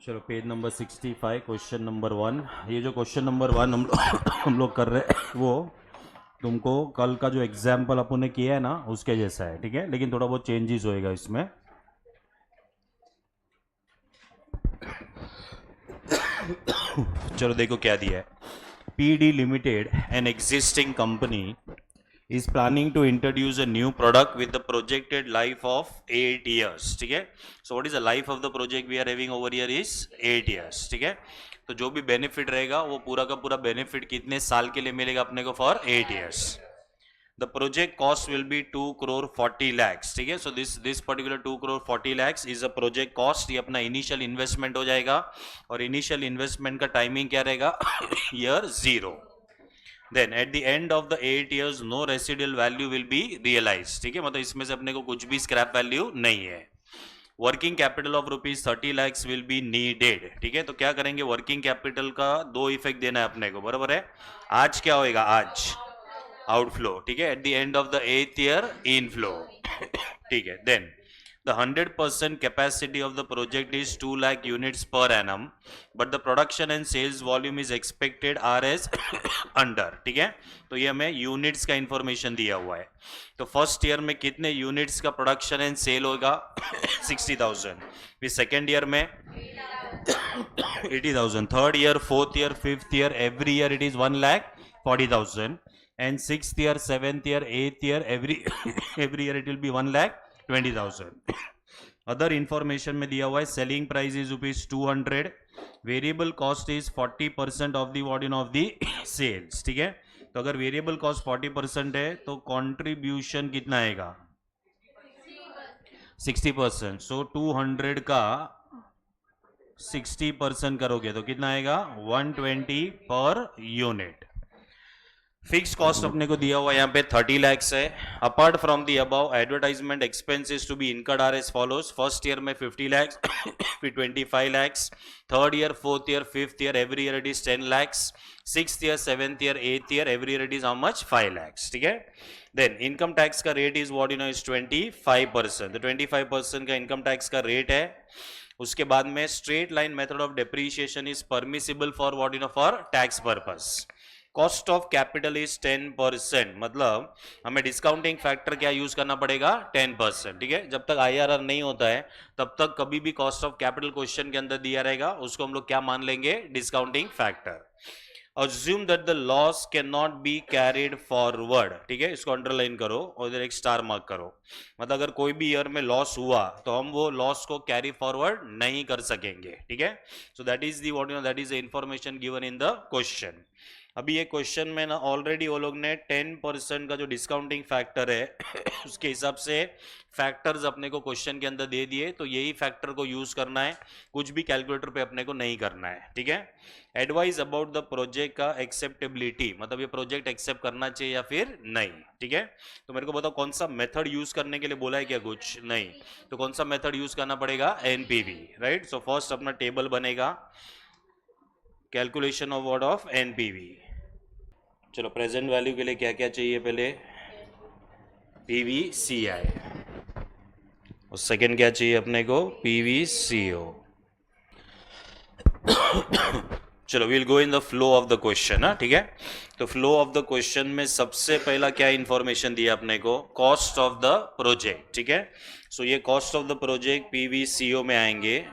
चलो page number 65 question number 1। ये जो क्वेश्चन नंबर 1 हम लोग कर रहे हैं वो तुमको कल का जो एग्जाम्पल अपन ने किया है ना उसके जैसा है, ठीक है, लेकिन थोड़ा बहुत चेंजेस होएगा इसमें। चलो देखो क्या दिया है। PD limited an existing company is planning to introduce a new product with the projected life of 8 years, ठीक है। So what is the life of the project we are having over here is 8 years, ठीक है। तो जो भी benefit रहेगा वो पूरा का पूरा बेनिफिट कितने साल के लिए मिलेगा अपने को for 8 years। The project cost will be 2 crore 40 lakhs, ठीक है। So this particular 2 crore 40 lakhs is a project cost। ये अपना इनिशियल इन्वेस्टमेंट हो जाएगा और इनिशियल इन्वेस्टमेंट का टाइमिंग क्या रहेगा year 0। Then at the end of the 8 years no residual value will be realise, ठीक है, मतलब इसमें से अपने को कुछ भी स्क्रैप वैल्यू नहीं है। Working capital of ₹30 lakhs will be needed, ठीक है। तो क्या करेंगे, वर्किंग कैपिटल का दो इफेक्ट देना है अपने को, बराबर है। आज क्या होएगा, आज आउटफ्लो, ठीक है। At the end of the 8th year inflow, ठीक है। Then the 100% capacity of the project is 2 lakh units per annum, but the production and sales volume is expected are as under, ठीक है। तो ये हमें units का information दिया हुआ है। तो फर्स्ट ईयर में कितने यूनिट्स का प्रोडक्शन एंड सेल होगा 60,000। फिर सेकेंड ईयर में 80,000, third year, fourth year, fifth year, every year it is 1,40,000, and sixth year, seventh year, eighth year, every year it will be 1,20,000। Other information में दिया हुआ है selling price is ₹200, variable cost is 40% of the volume of the sales, ठीक है। तो अगर variable cost 40% है तो कंट्रीब्यूशन कितना आएगा 60%। सो 200 का 60% करोगे तो कितना आएगा 120 पर यूनिट। फिक्स कॉस्ट अपने को दिया हुआ यहाँ पे 30 lakhs है। Apart from the above advertisement expenses to be incurred are as follows. First year में 50 lakhs, फिर 25 lakhs, third year, fourth year, fifth year, every year it is 10 lakhs, sixth year, seventh year, eighth year, every year it is how much 5 lakhs, ठीक है। Then income tax का rate is what you know is 25%। 25% का income tax का rate है। उसके बाद में straight line method of depreciation is permissible for what you know for tax purpose. Cost of capital is 10%, मतलब हमें डिस्काउंटिंग फैक्टर क्या यूज करना पड़ेगा 10%, ठीक है। जब तक IRR नहीं होता है तब तक कभी भी कॉस्ट ऑफ कैपिटल क्वेश्चन के अंदर दिया रहेगा, उसको हम लोग क्या मान लेंगे, discounting factor. Assume that the loss cannot be carried forward, ठीक है, इसको अंडरलाइन करो और इधर एक स्टार मार्क करो। मतलब अगर कोई भी ईयर में लॉस हुआ तो हम वो लॉस को कैरी फॉरवर्ड नहीं कर सकेंगे, ठीक है। So that is the what you know that is the information given in the question. अभी ये क्वेश्चन में ना ऑलरेडी वो लोग ने 10% का जो डिस्काउंटिंग फैक्टर है उसके हिसाब से फैक्टर्स अपने को क्वेश्चन के अंदर दे दिए, तो यही फैक्टर को यूज करना है, कुछ भी कैलकुलेटर पे अपने को नहीं करना है, ठीक है। एडवाइस अबाउट द प्रोजेक्ट का एक्सेप्टेबिलिटी, मतलब ये प्रोजेक्ट एक्सेप्ट करना चाहिए या फिर नहीं, ठीक है। तो मेरे को बताओ कौन सा मेथड यूज करने के लिए बोला है क्या, कुछ नहीं, तो कौन सा मेथड यूज करना पड़ेगा NPV, राइट। सो फर्स्ट अपना टेबल बनेगा calculation of what of NPV। चलो प्रेजेंट वैल्यू के लिए क्या क्या चाहिए, पहले PVCI और सेकंड क्या चाहिए अपने को PVCO। चलो will go in the flow of the question, ठीक है। तो फ्लो ऑफ द क्वेश्चन में सबसे पहला क्या इंफॉर्मेशन दिया अपने को, कॉस्ट ऑफ द प्रोजेक्ट, ठीक है। सो ये cost of the project PVCO में आएंगे।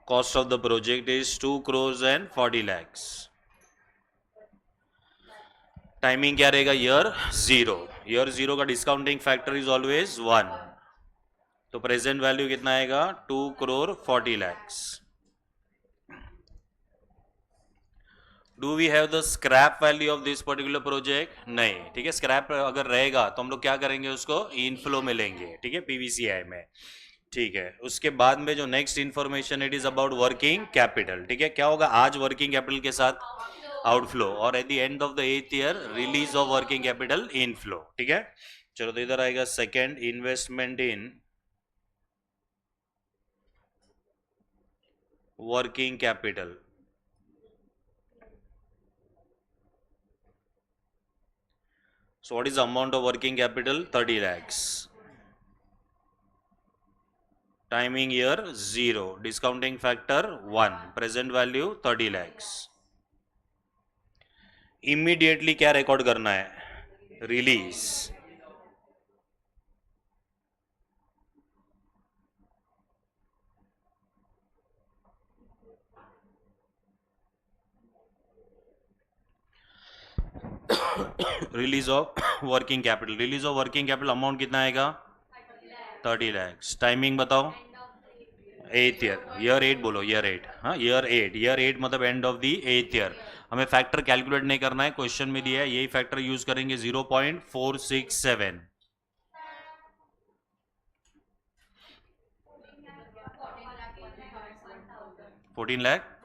Cost of the project is 2 crores and 40 lakhs। Timing क्या रहेगा, ईयर 0। ईयर 0 का डिस्काउंटिंग फैक्टर इज ऑलवेज 1। तो प्रेजेंट वैल्यू कितना आएगा 2 crore 40 lakhs। Do we have the scrap value of this particular project, नहीं, ठीक है। स्क्रैप अगर रहेगा तो हम लोग क्या करेंगे, उसको इनफ्लो में लेंगे, ठीक है, PVCI में, ठीक है। उसके बाद में जो next information it is about working capital, ठीक है। क्या होगा आज वर्किंग कैपिटल के साथ आउटफ्लो, और eight the end of the 8th year release of working capital inflow, ठीक है। चलो तो इधर आएगा second investment in working capital. So what is the amount of working capital? 30 lakhs. Timing year 0. Discounting factor 1. Present value 30 lakhs. Immediately क्या record करना है? Release. Release of working capital. Release of working capital amount कितना आएगा? 30 lakhs. Timing बताओ. 8th year. Year 8 बोलो. Year 8. हाँ, year 8. Year 8 मतलब and of the 8th year. हमें फैक्टर कैलकुलेट नहीं करना है, क्वेश्चन में दिया है, यही फैक्टर यूज करेंगे. 0.467. 14 लाख.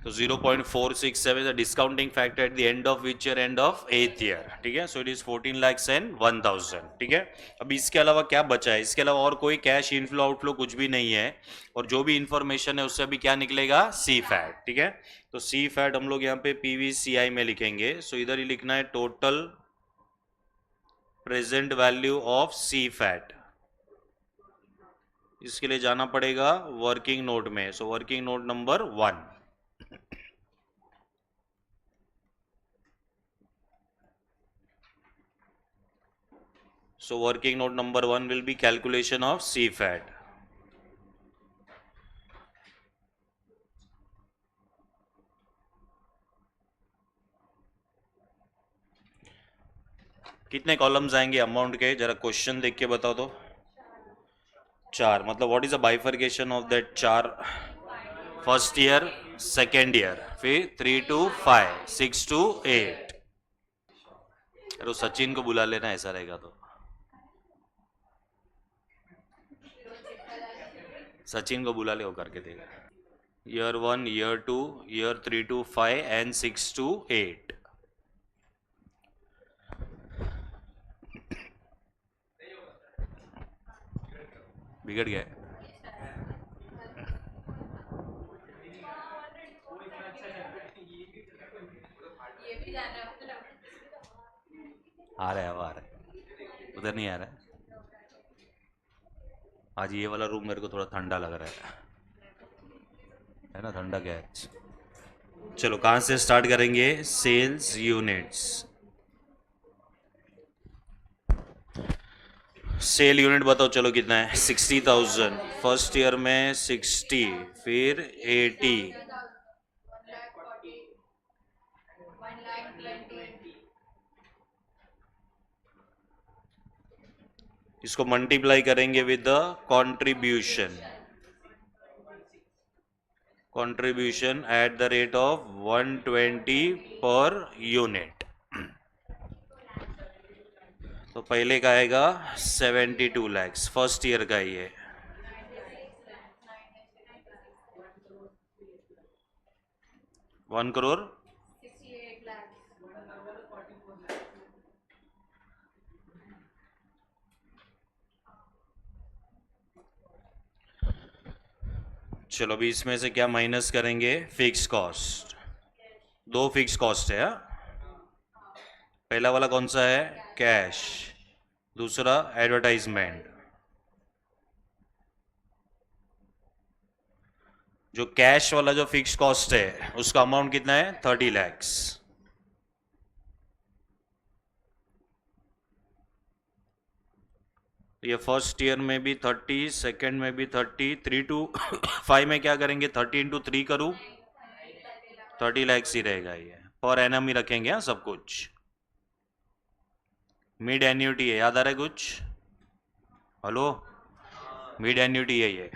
तो 0.467 the discounting factor at the end of which year? End of 8th year. ठीक है. So it is 14 lakhs and 1000. ठीक है. अब इसके अलावा क्या बचा है? इसके अलावा और कोई कैश इनफ्लो आउटफ्लो कुछ भी नहीं है, और जो भी इंफॉर्मेशन है उससे अभी क्या निकलेगा? सी फैट. ठीक है. तो सी फैट हम लोग यहाँ पे पीवीसीआई में लिखेंगे. सो इधर ही लिखना है total present value of CFAT. इसके लिए जाना पड़ेगा वर्किंग नोट में. So working note number 1. So working note number 1 will be calculation of CFAT. कितने कॉलम्स आएंगे अमाउंट के? जरा क्वेश्चन देख के बताओ तो. 4. मतलब what is the bifurcation of that 4? First year, second year, फिर 3 to 5, 6 to 8. अरे सचिन को बुला लेना, ऐसा रहेगा तो. सचिन को बुला ले, वो करके देगा. Year 1, year 2, year 3 to 5 and 6 to 8. बिगड़ गया. आ रहा है, अब आ रहा है. उधर नहीं आ रहा है. आज ये वाला रूम मेरे को थोड़ा ठंडा लग रहा है ना? ठंडा क्या है. चलो कहाँ से स्टार्ट करेंगे? Sales units. सेल यूनिट बताओ चलो कितना है? 60,000. फर्स्ट ईयर में 60, फिर 80, इसको मल्टीप्लाई करेंगे with the contribution. Contribution at the rate of 120 per unit. तो पहले का आएगा 72 lakhs. फर्स्ट ईयर का ही है. वन करोड़. चलो अभी इसमें से क्या माइनस करेंगे? Fix cost. 2 फिक्स कॉस्ट है. पहला वाला कौन सा है? कैश. दूसरा एडवर्टाइजमेंट. जो कैश वाला जो फिक्स कॉस्ट है उसका अमाउंट कितना है? 30 lakhs. ये फर्स्ट ईयर में भी 30, सेकेंड में भी 30, 3 to 5 में क्या करेंगे? 30 into 3 करूँ, 30 lakhs ही रहेगा. ये पर एनम ही रखेंगे. हाँ, सब कुछ मिड एन्यूटी है. याद आ रहा है कुछ? हेलो, मिड एन्यूटी है ये.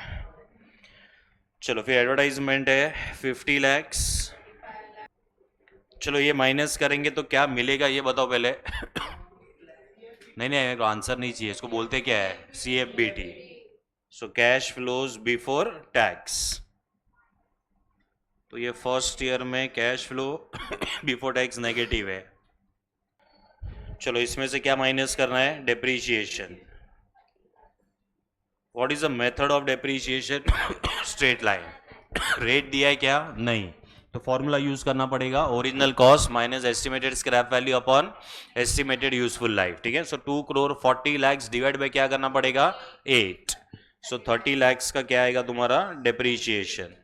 चलो फिर एडवर्टाइजमेंट है 50 lakhs. चलो ये माइनस करेंगे तो क्या मिलेगा ये बताओ पहले. नहीं मेरे को आंसर नहीं चाहिए. इसको बोलते क्या है? CFBT. So cash flows before tax. तो ये फर्स्ट ईयर में cash flow before tax negative है. चलो इसमें से क्या माइनस करना है? Depreciation. What is the method of depreciation? Straight line. Rate दिया है क्या? नहीं. तो फॉर्मूला यूज करना पड़ेगा, original cost minus estimated scrap value upon estimated useful life, ठीक है। सो 2 करोड़ 40 lakhs डिवाइड बाय क्या करना पड़ेगा 8, सो 30 lakhs का क्या आएगा तुम्हारा डेप्रीशिएशन।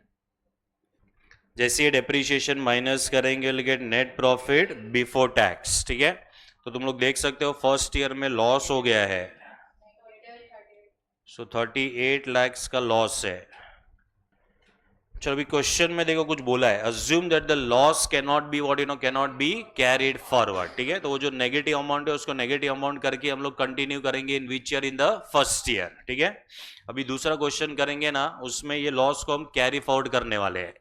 जैसे ये डेप्रीशिएशन माइनस करेंगे will get net profit before tax, ठीक है। तो तुम लोग देख सकते हो फर्स्ट ईयर में लॉस हो गया है, सो 38 lakhs का लॉस है। चलो अभी क्वेश्चन में देखो कुछ बोला है, assume that the loss can not be what you no can not be carried forward, ठीक है। तो वो जो नेगेटिव अमाउंट है उसको नेगेटिव अमाउंट करके हम लोग कंटिन्यू करेंगे in which year, in the first year, ठीक है। अभी दूसरा क्वेश्चन करेंगे ना, उसमें ये लॉस को हम कैरी फॉरवर्ड करने वाले हैं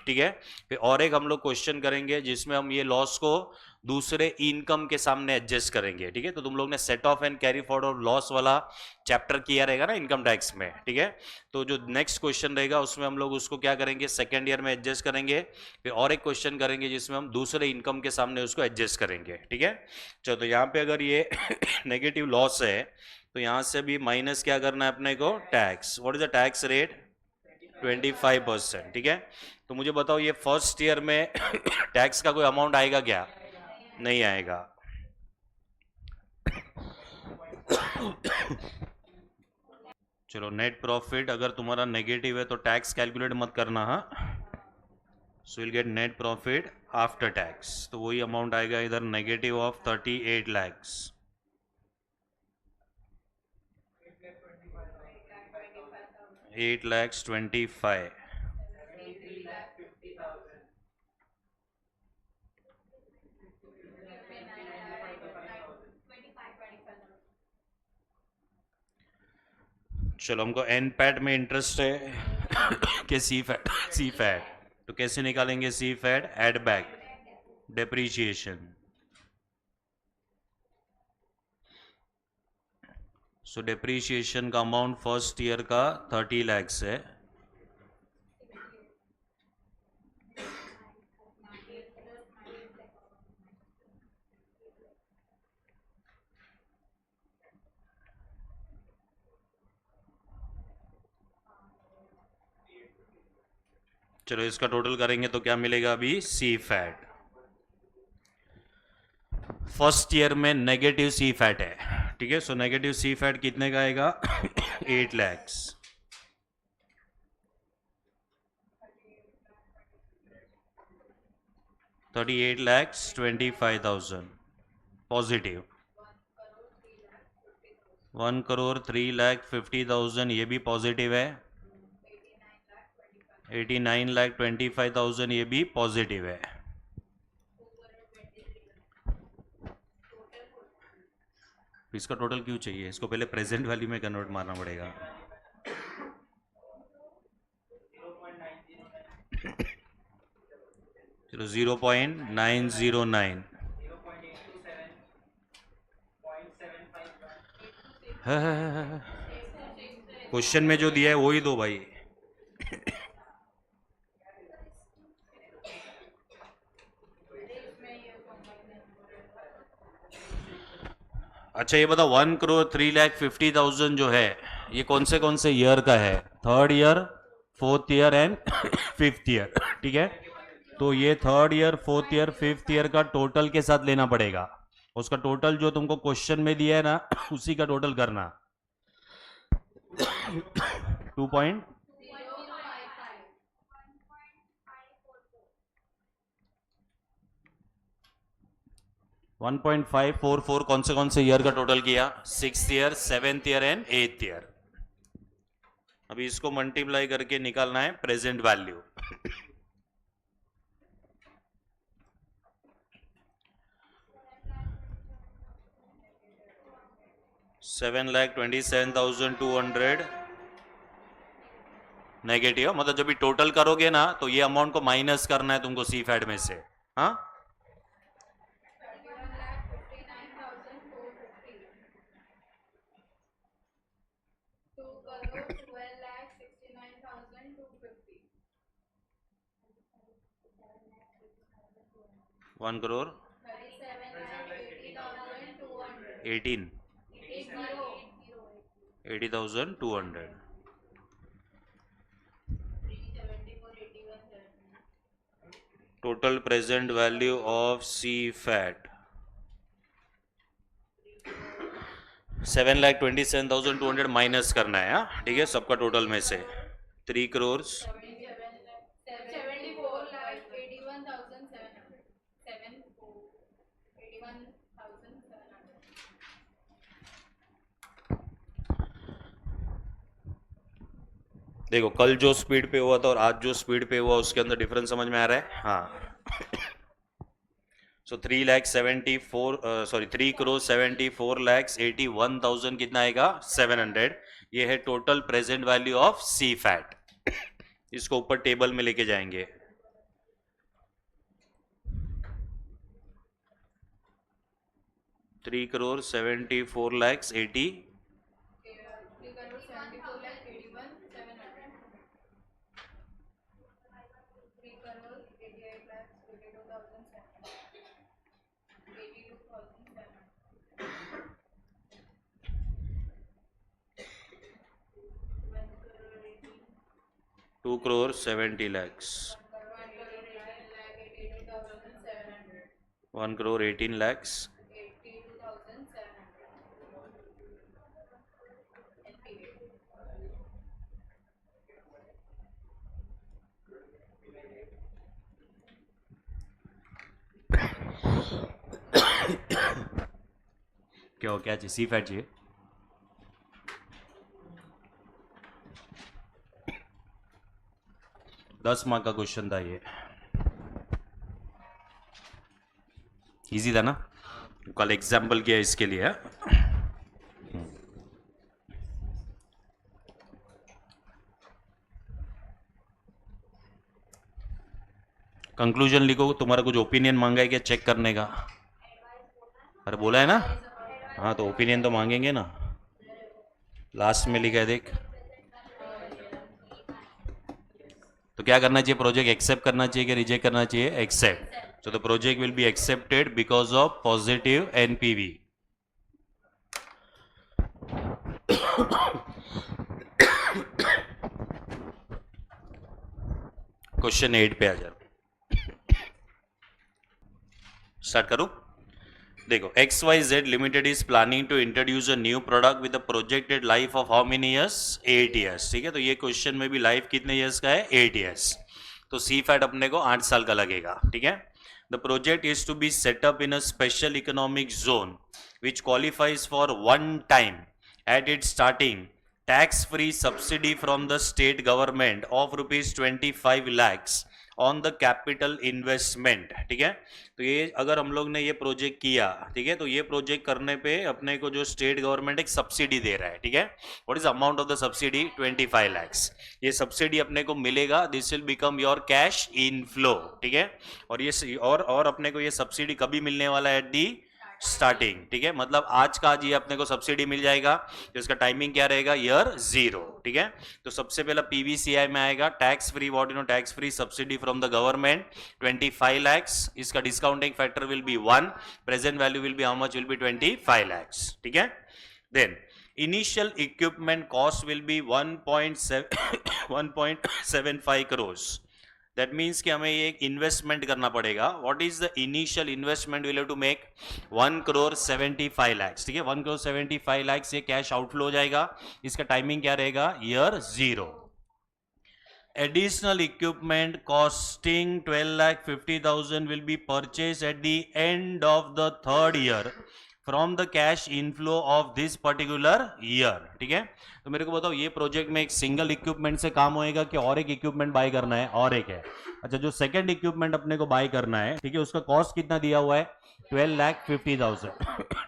ठीक है। फिर और एक हम लोग क्वेश्चन करेंगे जिसमें हम ये लॉस को दूसरे इनकम के सामने एडजस्ट करेंगे, ठीक है। तो तुम लोग ने set of and carry forward और लॉस वाला चैप्टर किया रहेगा ना इनकम टैक्स में, ठीक है। तो जो नेक्स्ट क्वेश्चन रहेगा उसमें हम लोग उसको क्या करेंगे सेकेंड ईयर में एडजस्ट करेंगे। फिर और एक क्वेश्चन करेंगे जिसमें हम दूसरे इनकम के सामने उसको एडजस्ट करेंगे, ठीक है। चलो तो यहाँ पे अगर ये नेगेटिव लॉस है तो यहाँ से भी माइनस क्या करना है अपने को tax. What is the tax rate 25%, ठीक है। तो मुझे बताओ ये फर्स्ट ईयर में टैक्स का कोई अमाउंट आएगा क्या, नहीं आएगा। चलो नेट प्रॉफिट अगर तुम्हारा नेगेटिव है तो टैक्स कैलकुलेट मत करना, हाँ। So will get net profit after tax, तो वही अमाउंट आएगा इधर नेगेटिव ऑफ 38 lakhs। $8,25,000। चलो हमको एन पैट में इंटरेस्ट है कि सी फैट, तो कैसे निकालेंगे सी फैट, एड बैक डेप्रीशिएशन। सो डेप्रीशिएशन का अमाउंट फर्स्ट ईयर का 30 lakhs है। चलो इसका टोटल करेंगे तो क्या मिलेगा अभी सी फैट। फर्स्ट ईयर में नेगेटिव सी फैट है, ठीक है। सो नेगेटिव सी फैट कितने का आएगा 8 lakhs। $38,25,000 पॉजिटिव। 1,03,50,000 ये भी पॉजिटिव है। 89,25,000 ये भी पॉजिटिव है। इसका टोटल क्यों चाहिए, इसको पहले प्रेजेंट वैल्यू में कन्वर्ट मारना पड़ेगा। चलो 0.909 क्वेश्चन में जो दिया है वो ही दो भाई। अच्छा ये बताओ 1,03,50,000 जो है ये कौन से ईयर का है, third year, fourth year and fifth year, ठीक है। तो ये third year, fourth year, fifth year का टोटल के साथ लेना पड़ेगा। उसका टोटल जो तुमको क्वेश्चन में दिया है ना उसी का टोटल करना 2 पॉइंट 1.544 कौन से ईयर का टोटल किया, six year, seventh year and एथ ईयर। अभी इसको मल्टीप्लाई करके निकालना है प्रेजेंट वैल्यू। 7,27,200 नेगेटिव, मतलब जब भी टोटल करोगे ना तो ये अमाउंट को माइनस करना है तुमको सी फैड में से, हाँ। One crore 80,200। Total present value of CFAT 7,27,200 minus करना है। हाँ ठीक है, सबका टोटल में से 3 करोड़ 74,81,700 देखो कल जो स्पीड पे हुआ था और आज जो स्पीड पे हुआ उसके अंदर डिफरेंस समझ में आ रहा है। हाँ सो 3 करोड़ 74 लाख 81,000 कितना आएगा 700। ये है total present value of CFAT. इसको ऊपर टेबल में लेके जाएंगे। 3 करोड़ 74 लाख 80 2 करोड़ 70 लाख 1 करोड़ 18 लाख क्या हो क्या चाहिए सी फैट चाहिए। 10 मार्क का क्वेश्चन था ये, इजी था ना। कल एग्जाम्पल किया इसके लिए। कंक्लूजन लिखो, तुम्हारा कुछ ओपिनियन मांगा है क्या चेक करने का? अरे बोला है ना, हाँ तो ओपिनियन तो मांगेंगे ना। लास्ट में लिखा है देख, तो क्या करना चाहिए? प्रोजेक्ट एक्सेप्ट करना चाहिए कि रिजेक्ट करना चाहिए? Accept. So the project will be accepted because of positive NPV. Question 8 पे आ जाओ, स्टार्ट करो। देखो XYZ limited is planning to introduce a new product with a projected life of how many years? 8 years. ठीक है, तो ये question में भी लाइफ कितने इयर्स का है? 8 इयर्स। तो सी फैट अपने को 8 साल का लगेगा। ठीक है, the project is to be set up in a special economic zone which qualifies for one time at it starting tax free subsidy from the state government of ₹25 lakhs on the capital investment. ठीक है, तो ये अगर हम लोग ने ये project किया, ठीक है, तो ये प्रोजेक्ट करने पे अपने को जो स्टेट गवर्नमेंट एक सब्सिडी दे रहा है। ठीक है, what is amount of the subsidy? 25 lakhs। ये सब्सिडी अपने को मिलेगा, this will become your cash inflow. ठीक है, और ये और अपने को ये सब्सिडी कभी मिलने वाला है? At the starting. ठीक है, मतलब आज का आज ये अपने को सब्सिडी मिल जाएगा। तो इसका टाइमिंग क्या रहेगा? ईयर 0। ठीक है, तो सबसे पहला पीवीसीआई में आएगा tax free, what you know, tax free subsidy from the government 25 lakhs। इसका discounting factor will be 1, present value will be how much? Will be 25 lakhs। ठीक है, then initial equipment cost will be 1.75 crores। That means कि हमें ये एक investment करना पड़ेगा। What is the initial investment will have to make? 1,75 lakhs। ठीक है, 1,75 lakhs ये कैश आउटफ्लो हो जाएगा। इसका टाइमिंग क्या रहेगा? Year 0। Additional equipment costing 12,50,000 will be purchase eight the end of the third year from the cash inflow of this particular year. ठीक है, तो मेरे को बताओ ये प्रोजेक्ट में एक सिंगल इक्विपमेंट से काम होएगा कि और एक इक्विपमेंट बाय करना है? और एक है। अच्छा, जो सेकंड इक्विपमेंट अपने को बाय करना है, ठीक है, उसका कॉस्ट कितना दिया हुआ है? 12,50,000।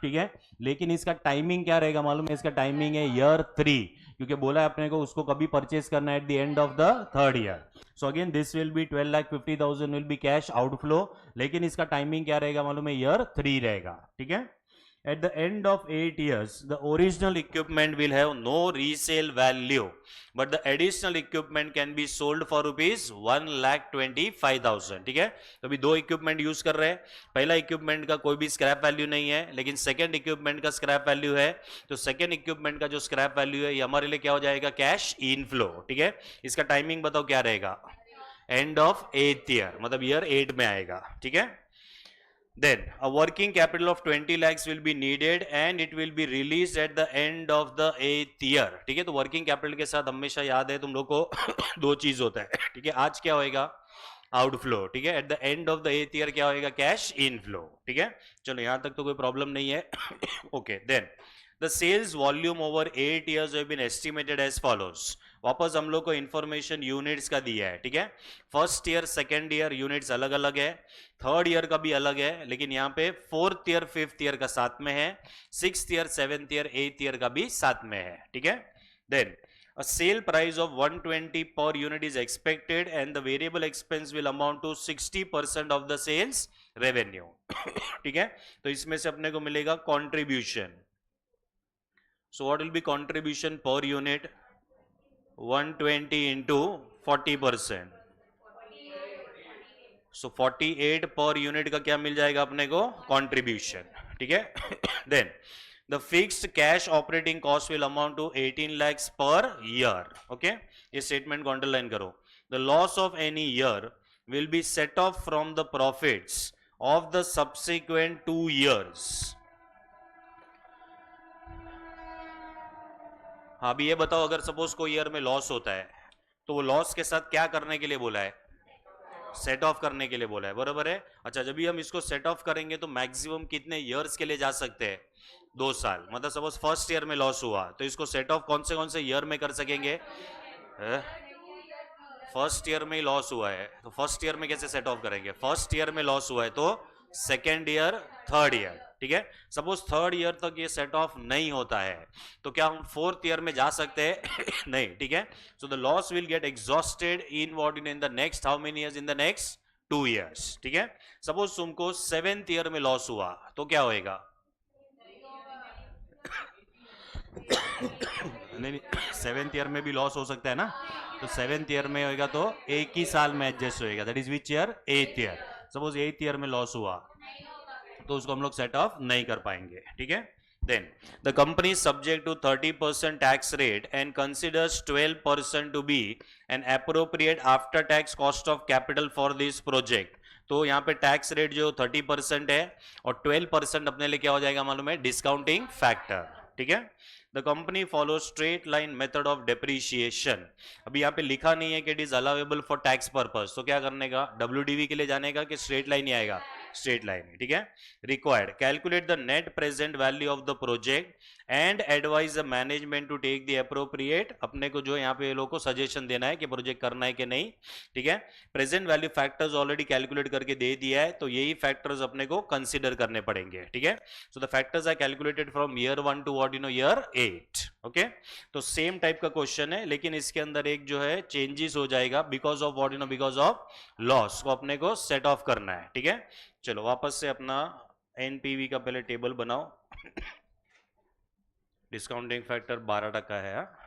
ठीक है, लेकिन इसका टाइमिंग क्या रहेगा मालूम है? इसका टाइमिंग है ईयर 3, क्योंकि बोला है अपने को उसको कभी परचेज करना है? At the end of the third year. So again this will be 12,50,000 will be cash outflow, लेकिन इसका टाइमिंग क्या रहेगा मालूम है? ईयर 3 रहेगा। ठीक है, at the end of 8 years the original equipment will have no resale value, but the additional equipment can be sold for ₹1,25,000। ठीक है, तो अभी दो इक्विपमेंट यूज कर रहे हैं। पहला इक्विपमेंट का कोई भी स्क्रैप वैल्यू नहीं है, लेकिन सेकंड इक्विपमेंट का स्क्रैप वैल्यू है। तो सेकंड इक्विपमेंट का जो स्क्रैप वैल्यू है ये हमारे लिए क्या हो जाएगा? Cash inflow. ठीक है, इसका टाइमिंग बताओ क्या रहेगा? एंड ऑफ 8th ईयर, मतलब ईयर 8 में आएगा, ठीक है। Then a working capital of 20 lakhs will be needed and it will be released at the end of the 8th year, ठीक है। तो वर्किंग कैपिटल के साथ हमेशा याद है तुम लोग को दो चीज होता है, ठीक है। आज क्या होएगा, आउटफ्लो, ठीक है। At the end of the 8th year क्या होएगा, कैश इनफ्लो, ठीक है। चलो यहां तक तो कोई प्रॉब्लम नहीं है। Okay, then the sales volume over 8 years have been estimated as follows. वापस हम लोग को इंफॉर्मेशन यूनिट्स का दिया है, ठीक है। First year second year units अलग अलग है, थर्ड ईयर का भी अलग है, लेकिन यहाँ पे फोर्थ ईयर फिफ्थ ईयर का साथ में है, sixth year seventh year eighth year का भी साथ में है, ठीक है। Then a sale price of 120 per unit is expected and the variable expense will amount to 60% of the sales revenue। ठीक है, तो इसमें से अपने को मिलेगा contribution। So what will be contribution per unit, 120 into 40%, so 48 per unit का क्या मिल जाएगा अपने को, कंट्रीब्यूशन, ठीक है। Then the fixed cash operating cost will amount to 18 lakhs per year, okay. ये स्टेटमेंट को अंडरलाइन करो। The loss of any year will be set off from the profits of the subsequent 2 years। हाँ, अभी ये बताओ, अगर suppose कोई year में लॉस होता है तो वो लॉस के साथ क्या करने के लिए बोला है, सेट ऑफ करने के लिए बोला है, बराबर है। अच्छा, जब भी हम इसको सेट ऑफ करेंगे तो मैक्सिमम कितने ईयर्स के लिए जा सकते हैं, 2 साल। मतलब सपोज फर्स्ट ईयर में लॉस हुआ तो इसको सेट ऑफ कौन से ईयर में कर सकेंगे, फर्स्ट ईयर में ही लॉस हुआ है तो फर्स्ट ईयर में कैसे सेट ऑफ करेंगे, फर्स्ट ईयर में लॉस हुआ है तो सेकेंड ईयर थर्ड ईयर, ठीक है। सपोज थर्ड ईयर तक ये सेट ऑफ नहीं होता है तो क्या हम फोर्थ ईयर में जा सकते हैं? नहीं, ठीक है। So the loss will get exhausted in what, in the next how many years, in the next 2 years, ठीक है। सपोज तुमको सेवेंथ ईयर में लॉस हुआ तो क्या होएगा, नहीं, सेवेंथ ईयर में भी लॉस हो सकता है ना, तो सेवेंथ ईयर में होएगा तो एक ही साल में एडजस्ट होएगा, that is which year, eighth year. Suppose एथ ईयर में लॉस हुआ तो उसको हम लोग सेट ऑफ नहीं कर पाएंगे, ठीक है। Then the company is subject to 30% tax rate and considers 12% to be an appropriate after tax cost of capital for this project। तो यहाँ पे टैक्स रेट जो 30% है और 12% अपने लिए क्या हो जाएगा मालूम है, डिस्काउंटिंग फैक्टर, ठीक है। The company follow straight line method of depreciation. अभी यहाँ पे लिखा नहीं है कि it is allowable for tax purpose, तो क्या करने का, WDV के लिए जाने का कि स्ट्रेट लाइन ही आएगा, स्ट्रेट लाइन, ठीक है। Required calculate the net present value of the project and advise the management to take the appropriate. अपने को जो यहाँ पे लोगों को सजेशन देना है कि प्रोजेक्ट करना है कि नहीं, ठीक है। Present value factors already calculate करके दे दिया है तो यही फैक्टर्स अपने को कंसिडर करने पड़ेंगे, ठीक है। So the factors are calculated from year 1 to what, year 8, okay. तो सेम टाइप का क्वेश्चन है लेकिन इसके अंदर एक जो है चेंजेस हो जाएगा, because of what, because of loss को अपने को सेट ऑफ करना है, ठीक है। चलो वापस से अपना एनपीवी का पहले टेबल बनाओ। डिस्काउंटिंग फैक्टर 12% है, हाँ?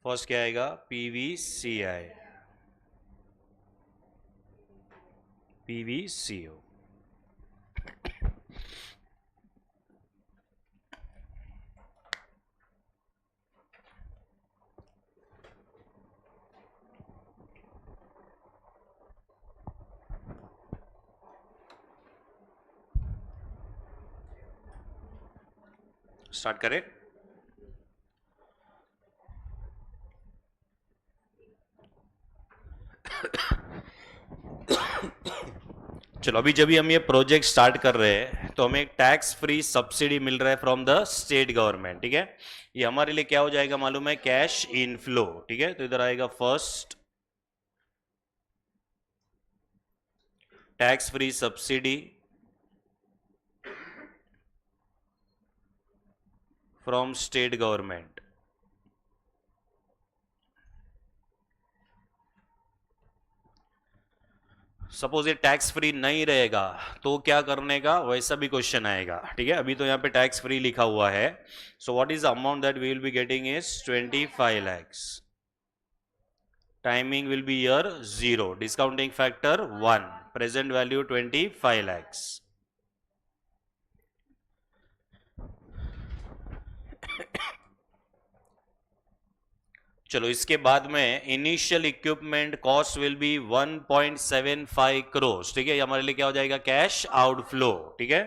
फर्स्ट क्या आएगा, PVCI, PVCO। स्टार्ट करें। चलो अभी जब भी हम ये प्रोजेक्ट स्टार्ट कर रहे हैं तो हमें एक टैक्स फ्री सब्सिडी मिल रहा है फ्रॉम द स्टेट गवर्नमेंट, ठीक है। ये हमारे लिए क्या हो जाएगा मालूम है, कैश इनफ्लो, ठीक है। तो इधर आएगा first tax free subsidy from state government. Suppose ये टैक्स फ्री नहीं रहेगा तो क्या करने का, वैसा भी क्वेश्चन आएगा, ठीक है। अभी तो यहाँ पे टैक्स फ्री लिखा हुआ है, so what is the amount that we will be getting is 25 lakhs। Timing will be year 0, discounting factor 1, present value 25 lakhs। चलो इसके बाद में initial equipment cost will be 1.75 crore, ठीक है, ये हमारे लिए क्या हो जाएगा, कैश आउटफ्लो, ठीक है।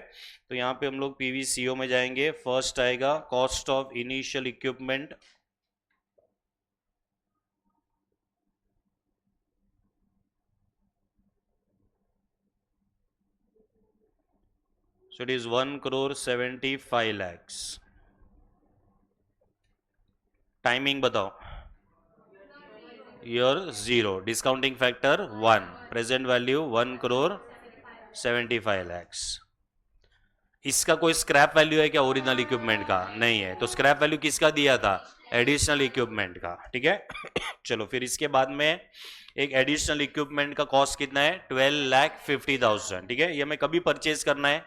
तो यहाँ पे हम लोग पीवीसीओ में जाएंगे, फर्स्ट आएगा cost of initial equipment, so it is 1,75 lakhs। Timing बताओ, year 0, discounting factor 1, present value 1,75 lakhs। इसका कोई स्क्रैप वैल्यू है क्या ओरिजिनल इक्विपमेंट का? नहीं है, तो स्क्रैप वैल्यू किसका दिया था, एडिशनल इक्विपमेंट का, ठीक है। चलो फिर इसके बाद में एक एडिशनल इक्विपमेंट का कॉस्ट कितना है, 12,50,000, ठीक है। ये हमें कभी परचेज करना है,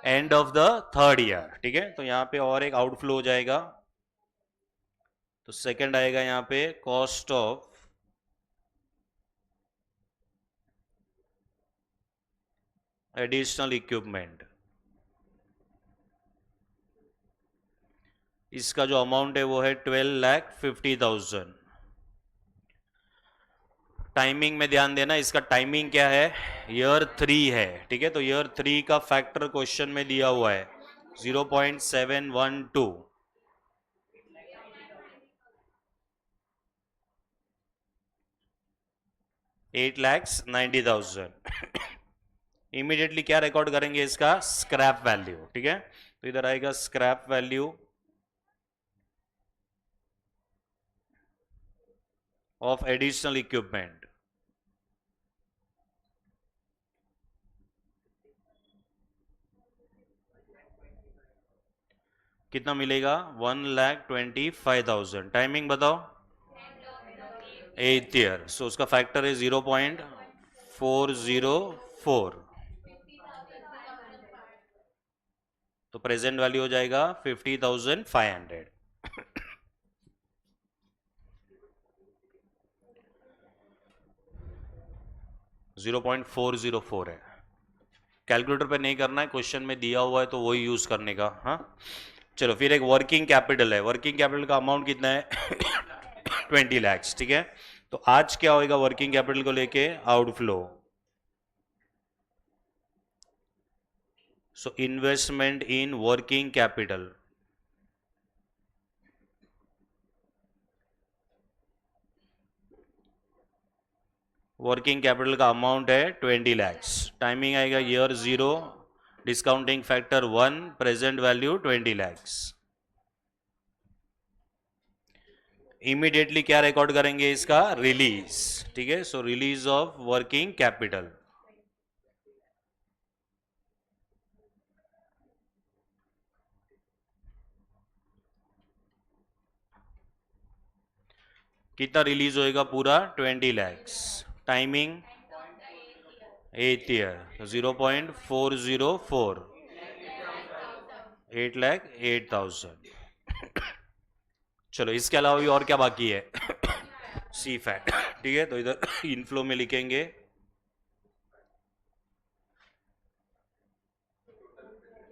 and of the third year, ठीक है। तो यहाँ पे और एक आउटफ्लो हो जाएगा, तो सेकंड आएगा यहाँ पे कॉस्ट ऑफ एडिशनल इक्विपमेंट, इसका जो अमाउंट है वो है 12,50,000। टाइमिंग में ध्यान देना, इसका टाइमिंग क्या है, ईयर 3 है, ठीक है। तो ईयर 3 का फैक्टर क्वेश्चन में दिया हुआ है 0.712, 8,90,000। इमीडिएटली क्या रिकॉर्ड करेंगे, इसका स्क्रैप वैल्यू, ठीक है। तो इधर आएगा scrap value of additional equipment, कितना मिलेगा, 1,25,000। टाइमिंग बताओ, 8th ईयर, सो उसका फैक्टर है 0.404, तो प्रेजेंट वैल्यू हो जाएगा 50,500। 0.404 है, कैलकुलेटर पे नहीं करना है, क्वेश्चन में दिया हुआ है तो वही यूज करने का, हाँ। चलो फिर एक वर्किंग कैपिटल है, वर्किंग कैपिटल का अमाउंट कितना है 20 lakhs, ठीक है। तो आज क्या होगा वर्किंग कैपिटल को लेके, outflow, so investment in working capital, working capital का अमाउंट है 20 lakhs। टाइमिंग आएगा year 0, discounting factor 1, present value 20 lakhs। Immediately क्या रिकॉर्ड करेंगे, इसका रिलीज, ठीक है। सो रिलीज ऑफ वर्किंग कैपिटल, कितना रिलीज होएगा पूरा, 20 lakhs। Timing 8th year, 0.404, 8,08,000। चलो इसके अलावा भी और क्या बाकी है सी फैट, ठीक है। तो इधर इनफ्लो में लिखेंगे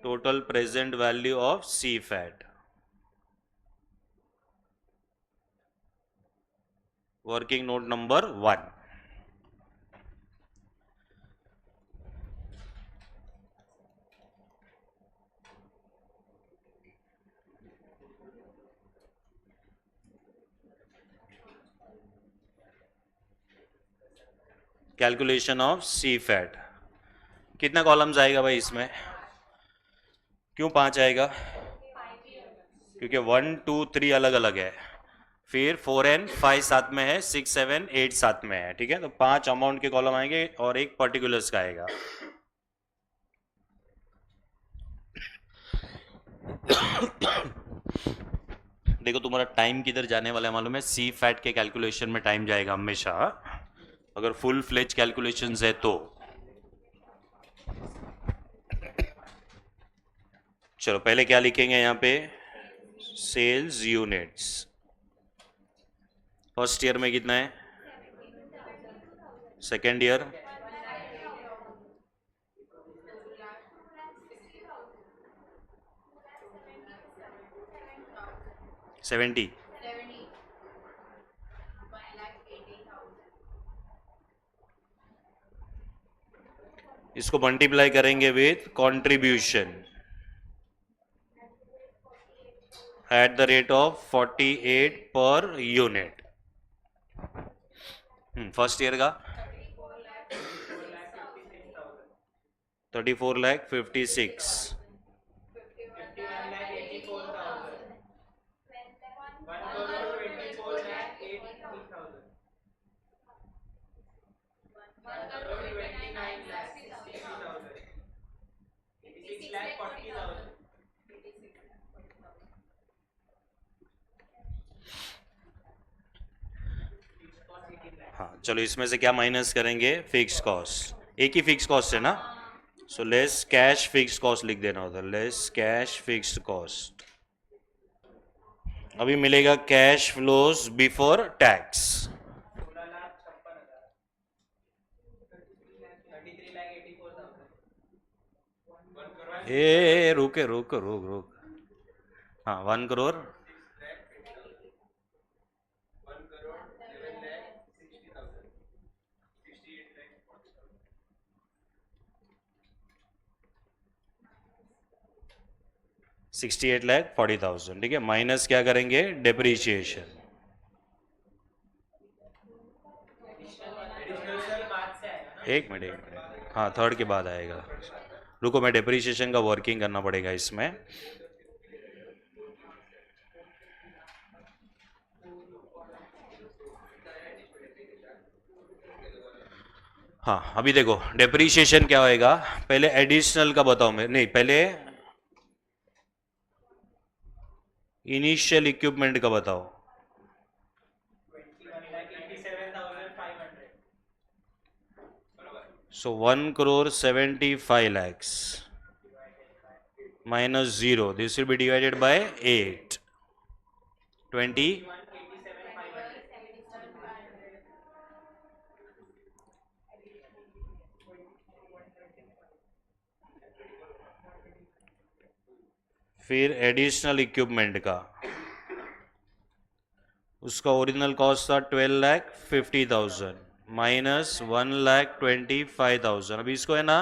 total present value of CFAT, working note number 1। Calculation of CFAT, कितना कॉलम्स आएगा भाई इसमें, क्यों 5 आएगा, क्योंकि 1 2 3 अलग अलग है, फिर 4 एंड 5 साथ में है, 6 7 8 साथ में है, ठीक है। तो 5 अमाउंट के कॉलम आएंगे और एक पर्टिकुलर्स का आएगा। देखो तुम्हारा टाइम किधर जाने वाला है मालूम है, सी फैट के कैलकुलेशन में टाइम जाएगा हमेशा, अगर फुल फ्लेज कैलकुलेशंस है तो। चलो पहले क्या लिखेंगे यहाँ पे, सेल्स यूनिट्स, फर्स्ट ईयर में कितना है, सेकेंड ईयर, सेवेंटी, इसको मल्टीप्लाई करेंगे with contribution at the rate of 48 per unit. First year का 34,56,000। हाँ चलो इसमें से क्या माइनस करेंगे, फिक्स कॉस्ट। एक ही फिक्स कॉस्ट है ना, so less cash fix cost लिख देना उधर, लेस कैश फिक्स्ड कॉस्ट। अभी मिलेगा कैश फ्लोज बिफोर टैक्स। ए रुक रुक रुक रुक, हाँ 1 करोड़ 68,40,000। ठीक है, माइनस क्या करेंगे, डेप्रीशिएशन। एक मिनट, हाँ थर्ड के बाद आएगा। रुको मैं डेप्रीशिएशन का वर्किंग करना पड़ेगा इसमें। हाँ अभी देखो डेप्रीशिएशन क्या होएगा, पहले एडिशनल का बताओ मैं, नहीं पहले इनिशियल इक्विपमेंट का बताओ। सो 1,75,00,000 minus 0, this will be divided by 8, 20, फिर एडिशनल इक्विपमेंट का, उसका ओरिजिनल कॉस्ट था 12,50,000 माइनस 1,25,000। अभी इसको है ना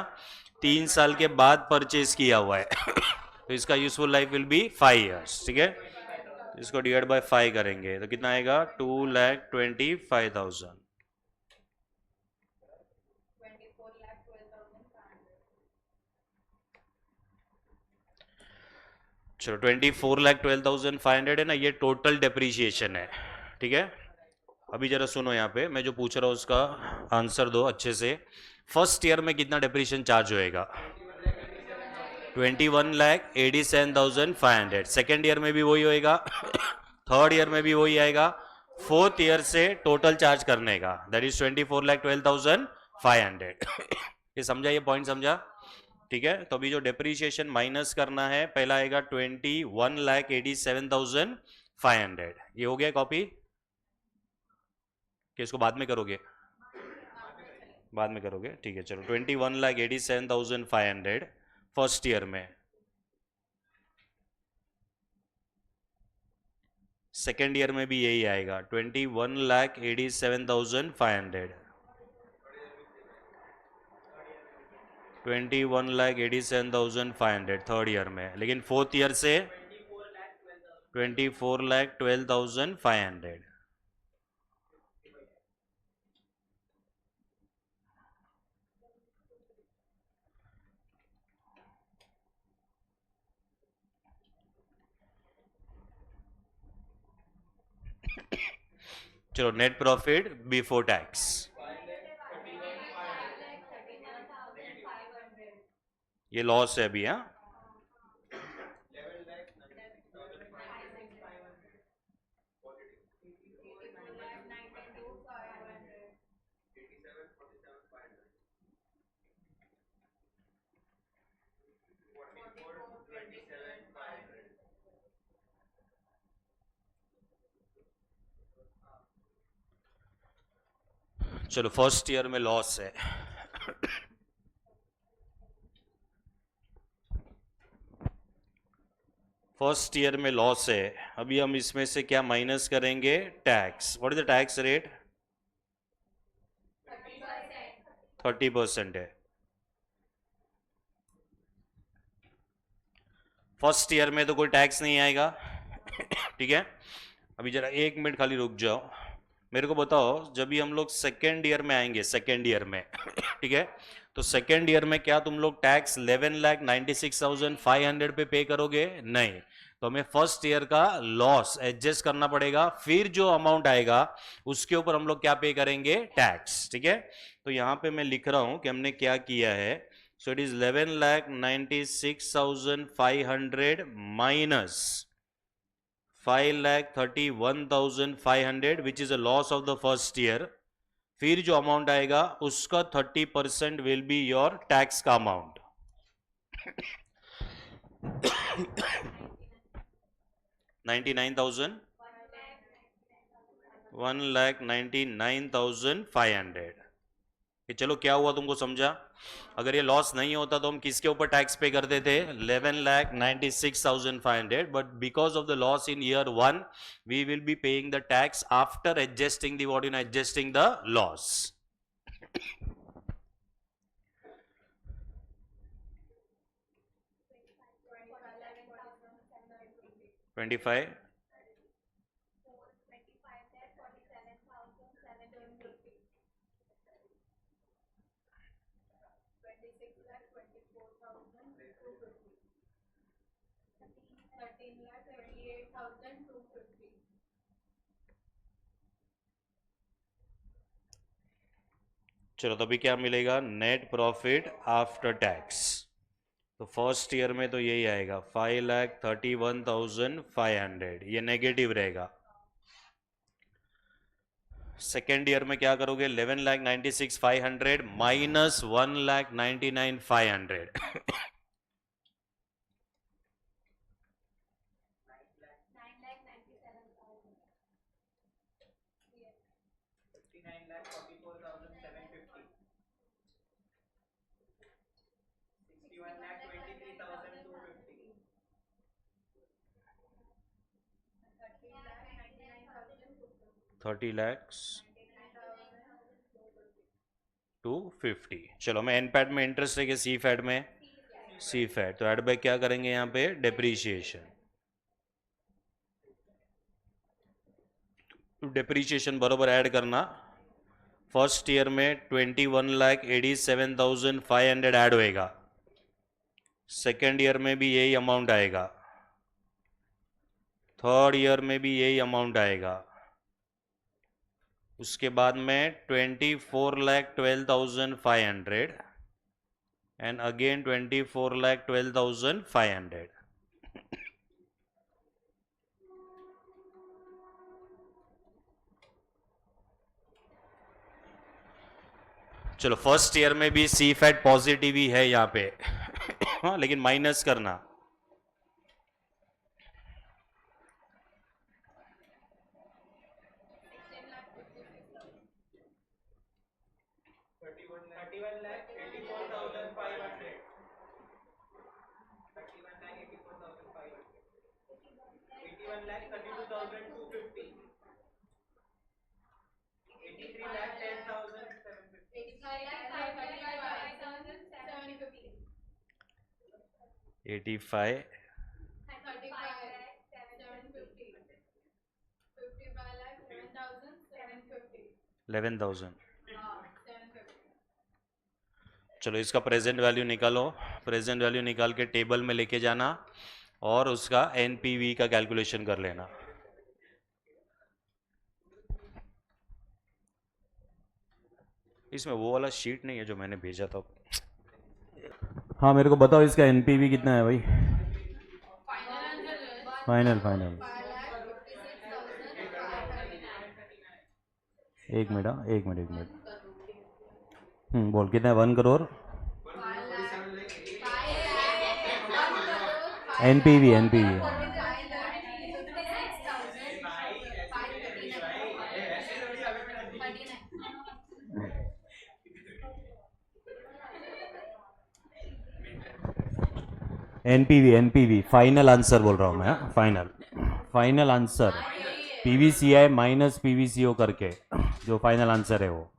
3 साल के बाद परचेज किया हुआ है तो इसका useful life will be 5 years। ठीक है, इसको डिवाइड बाय 5 करेंगे तो कितना आएगा, 2,25,000। चलो 24,12,500 है ना, ये टोटल डेप्रीशिएशन है। ठीक है, अभी जरा सुनो, यहाँ पे मैं जो पूछ रहा हूँ उसका आंसर दो अच्छे से। फर्स्ट ईयर में कितना डेप्रीशिएशन चार्ज होएगा, 21,87,500। सेकेंड ईयर में भी वही होएगा थर्ड ईयर में भी वही आएगा, फोर्थ ईयर से टोटल चार्ज करने का, दैट इज 24,12,500 ये समझा, ये पॉइंट समझा। ठीक है, तो अभी जो डेप्रीशिएशन माइनस करना है, पहला आएगा 21,87,500। ये हो गया कॉपी, कि इसको बाद में करोगे, बाद में करोगे, ठीक है। चलो 21,87,500 फर्स्ट ईयर में। सेकेंड ईयर में भी यही आएगा 21,87,500, 21,87,500 थर्ड ईयर में। लेकिन फोर्थ ईयर से 24,12,500। चलो नेट प्रॉफिट बिफोर टैक्स, ये लॉस है अभी। हाँ चलो फर्स्ट ईयर में लॉस है फर्स्ट ईयर में लॉस है। अभी हम इसमें से क्या माइनस करेंगे, tax. What is the tax rate, 30% है। फर्स्ट ईयर में तो कोई टैक्स नहीं आएगा। ठीक है, अभी जरा 1 मिनट खाली रुक जाओ, मेरे को बताओ जब भी हम लोग सेकेंड ईयर में आएंगे, सेकेंड ईयर में ठीक है, तो सेकेंड ईयर में क्या तुम लोग टैक्स 11,96,500 पे करोगे? नहीं, तो हमें फर्स्ट ईयर का लॉस एडजस्ट करना पड़ेगा, फिर जो अमाउंट आएगा उसके ऊपर हम लोग क्या पे करेंगे? टैक्स। ठीक है, तो यहां पे मैं लिख रहा हूं कि हमने क्या किया है। सो it is 11,96,500 minus 5,31,500 which is a loss of the first year. फिर जो अमाउंट आएगा उसका 30% विल बी योर टैक्स का अमाउंट। 99,000, 1,99,500। कि चलो क्या हुआ तुमको समझा? अगर ये लॉस नहीं होता तो हम किसके ऊपर टैक्स पे करते थे? 11,96,500, but because of the loss in year 1 we will be paying the tax after adjusting the what, you know, adjusting the loss. 25, चलो तो अभी क्या मिलेगा? Net profit after tax. तो फर्स्ट ईयर में तो यही आएगा 5,31,500, ये नेगेटिव रहेगा। सेकेंड ईयर में क्या करोगे? 11,96,500 माइनस 1,99,500। 30 lakhs 250। चलो मैं एन पैड में इंटरेस्ट है कि सी फैड में? सी फैड, तो एड बैक क्या करेंगे यहाँ पे? डेप्रीशिएशन। डेप्रीशिएशन बरोबर ऐड करना। फर्स्ट ईयर में 21,87,500 ऐड होएगा, सेकेंड ईयर में भी यही अमाउंट आएगा, थर्ड ईयर में भी यही अमाउंट आएगा, उसके बाद में 24,12,500 एंड अगेन 24,12,500। चलो फर्स्ट ईयर में भी सी फैट पॉजिटिव ही है यहाँ पे हाँ, लेकिन माइनस करना। Eighty five 11,000। चलो इसका प्रेजेंट वैल्यू निकालो, प्रेजेंट वैल्यू निकाल के टेबल में लेके जाना और उसका एनपीवी का कैलकुलेशन कर लेना। इसमें वो वाला शीट नहीं है जो मैंने भेजा था। हाँ मेरे को बताओ इसका एनपीवी कितना है भाई? फाइनल फाइनल एक मिनट, हाँ एक मिनट, एक मिनट। बोल कितना है? 1 crore NPV, NPV final answer बोल रहा हूँ मैं, final final answer PVCI minus PVCO करके जो फाइनल आंसर है वो।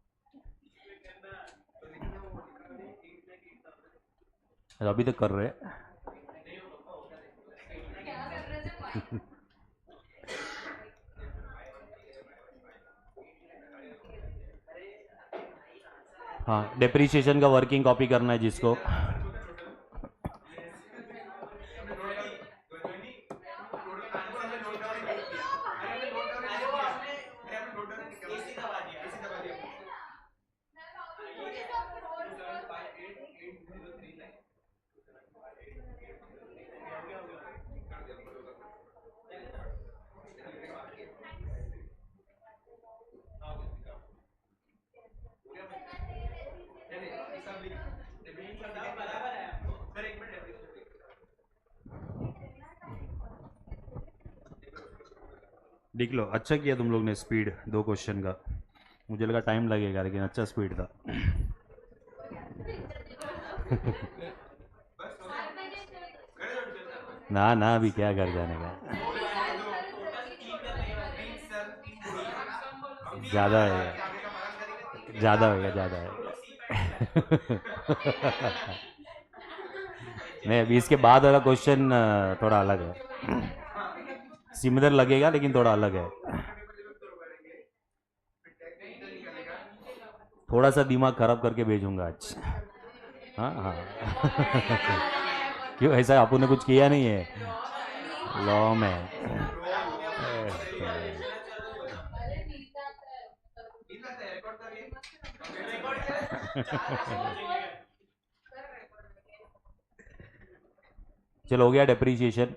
अभी तक कर रहे हैं। हाँ, डेप्रिसिएशन का वर्किंग कॉपी करना है जिसको। देख लो, अच्छा किया तुम लोग ने स्पीड 2 क्वेश्चन का। मुझे लगा टाइम लगेगा, लेकिन अच्छा स्पीड था। ना ना, अभी क्या कर जाने का, ज़्यादा है, ज़्यादा होगा, ज़्यादा है। नहीं, अभी इसके बाद वाला क्वेश्चन थोड़ा अलग है, सिमिलर लगेगा लेकिन थोड़ा अलग है। थोड़ा सा दिमाग खराब करके भेजूंगा आज। हाँ हाँ। क्यों, ऐसा आपू ने कुछ किया नहीं है लॉ में? चलो, हो गया डेप्रीशिएशन।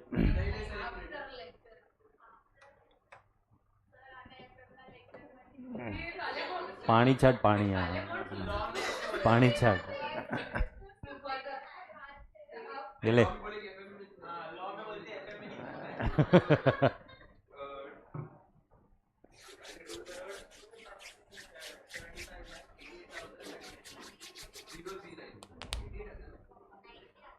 पानी छाट, पानी, यहाँ पानी छाट, ये ले।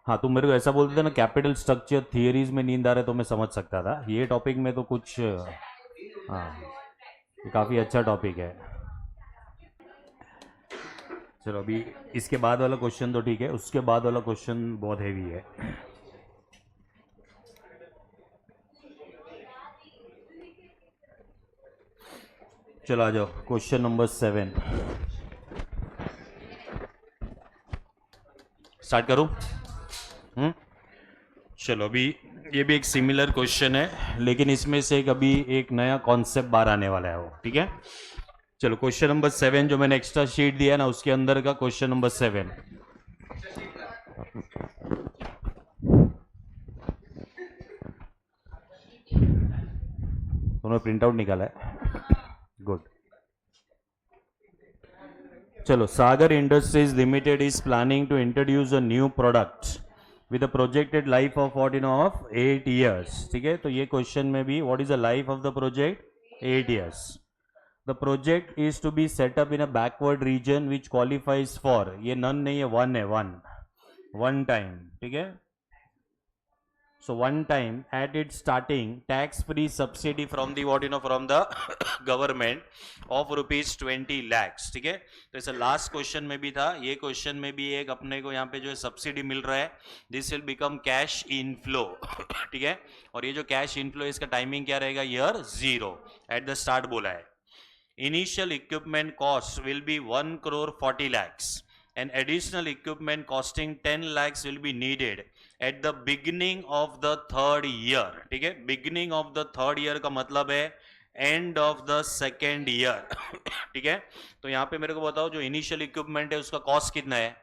हाँ, तुम मेरे को ऐसा बोलते थे ना, कैपिटल स्ट्रक्चर थियरीज में नींद आ रहा है, तो मैं समझ सकता था। ये टॉपिक में तो कुछ, हाँ, ये काफ़ी अच्छा टॉपिक है। चलो, अभी इसके बाद वाला क्वेश्चन तो ठीक है, उसके बाद वाला क्वेश्चन बहुत हैवी है। चलो आ जाओ, क्वेश्चन नंबर 7 स्टार्ट करूं? चलो, अभी ये भी एक सिमिलर क्वेश्चन है, लेकिन इसमें से अभी एक नया कॉन्सेप्ट बाहर आने वाला है वो, ठीक है। चलो, क्वेश्चन नंबर 7 जो मैंने एक्स्ट्रा शीट दिया ना, उसके अंदर का क्वेश्चन नंबर 7। उन्होंने प्रिंट आउट निकाला है, गुड। चलो, Sagar industries limited is planning to introduce a new product with a projected life of of 8 years, ठीक है। तो ये क्वेश्चन में भी, what is the life of the project? 8 years. The project is to be set up in a backward region which qualifies for, ये none नहीं है, one है, वन टाइम, ठीक है। So one time at its starting, tax-free subsidy from the from the government of ₹20 lakhs, ठीक है। तो ऐसा लास्ट क्वेश्चन में भी था, ये क्वेश्चन में भी एक अपने को यहाँ पे जो है सब्सिडी मिल रहा है, this will become cash inflow, ठीक है। और ये जो कैश इनफ्लो, इसका टाइमिंग क्या रहेगा? ईयर 0 एट द स्टार्ट बोला है। Initial equipment cost will be 1,40 lakhs and additional equipment costing 10 lakhs will be needed at the beginning of the 3rd year, ठीक है। beginning of the 3rd year का मतलब है end of the 2nd year, ठीक है। तो यहाँ पे मेरे को बताओ, जो इनिशियल इक्विपमेंट है उसका कॉस्ट कितना है?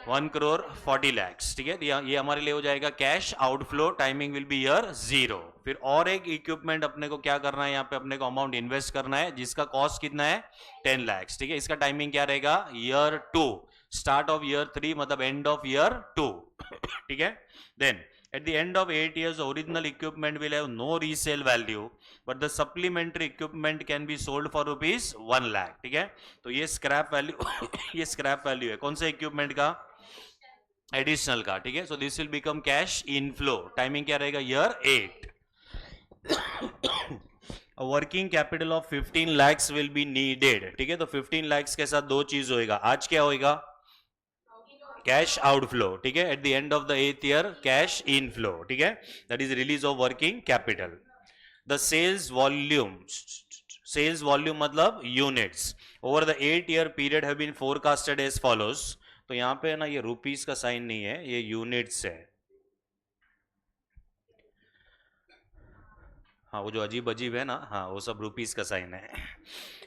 1,40 lakhs, ठीक है। ये हमारे लिए हो जाएगा cash outflow, timing will be year 0। फिर और एक इक्विपमेंट अपने को क्या करना है, यहाँ पे अपने को अमाउंट इन्वेस्ट करना है, जिसका कॉस्ट कितना है? 10 lakhs, ठीक है। इसका टाइमिंग क्या रहेगा? ईयर 2, स्टार्ट ऑफ ईयर 3 मतलब एंड ऑफ ईयर 2, ठीक है। Then at the end of 8 years, original equipment will have no resale value, but the supplementary equipment can be sold for ₹1 lakh, ठीक है। तो ये स्क्रैप वैल्यू ये scrap value है कौन से इक्विपमेंट का? एडिशनल का, ठीक है। So this will become cash inflow, timing क्या रहेगा? Year 8। Working capital of 15 lakhs will be needed, ठीक है। तो 15 lakhs के साथ दो चीज होएगा। आज क्या होएगा? कैश आउटफ्लो, ठीक है, at the end of the 8th year cash inflow, ठीक है, that is release of working capital. The sales volume मतलब units over the 8-year period have been forecasted as follows. तो यहां पे ना ये रुपीस का साइन नहीं है, ये यूनिट्स है. हाँ, वो जो अजीब अजीब है ना, हाँ वो सब रुपीस का साइन है.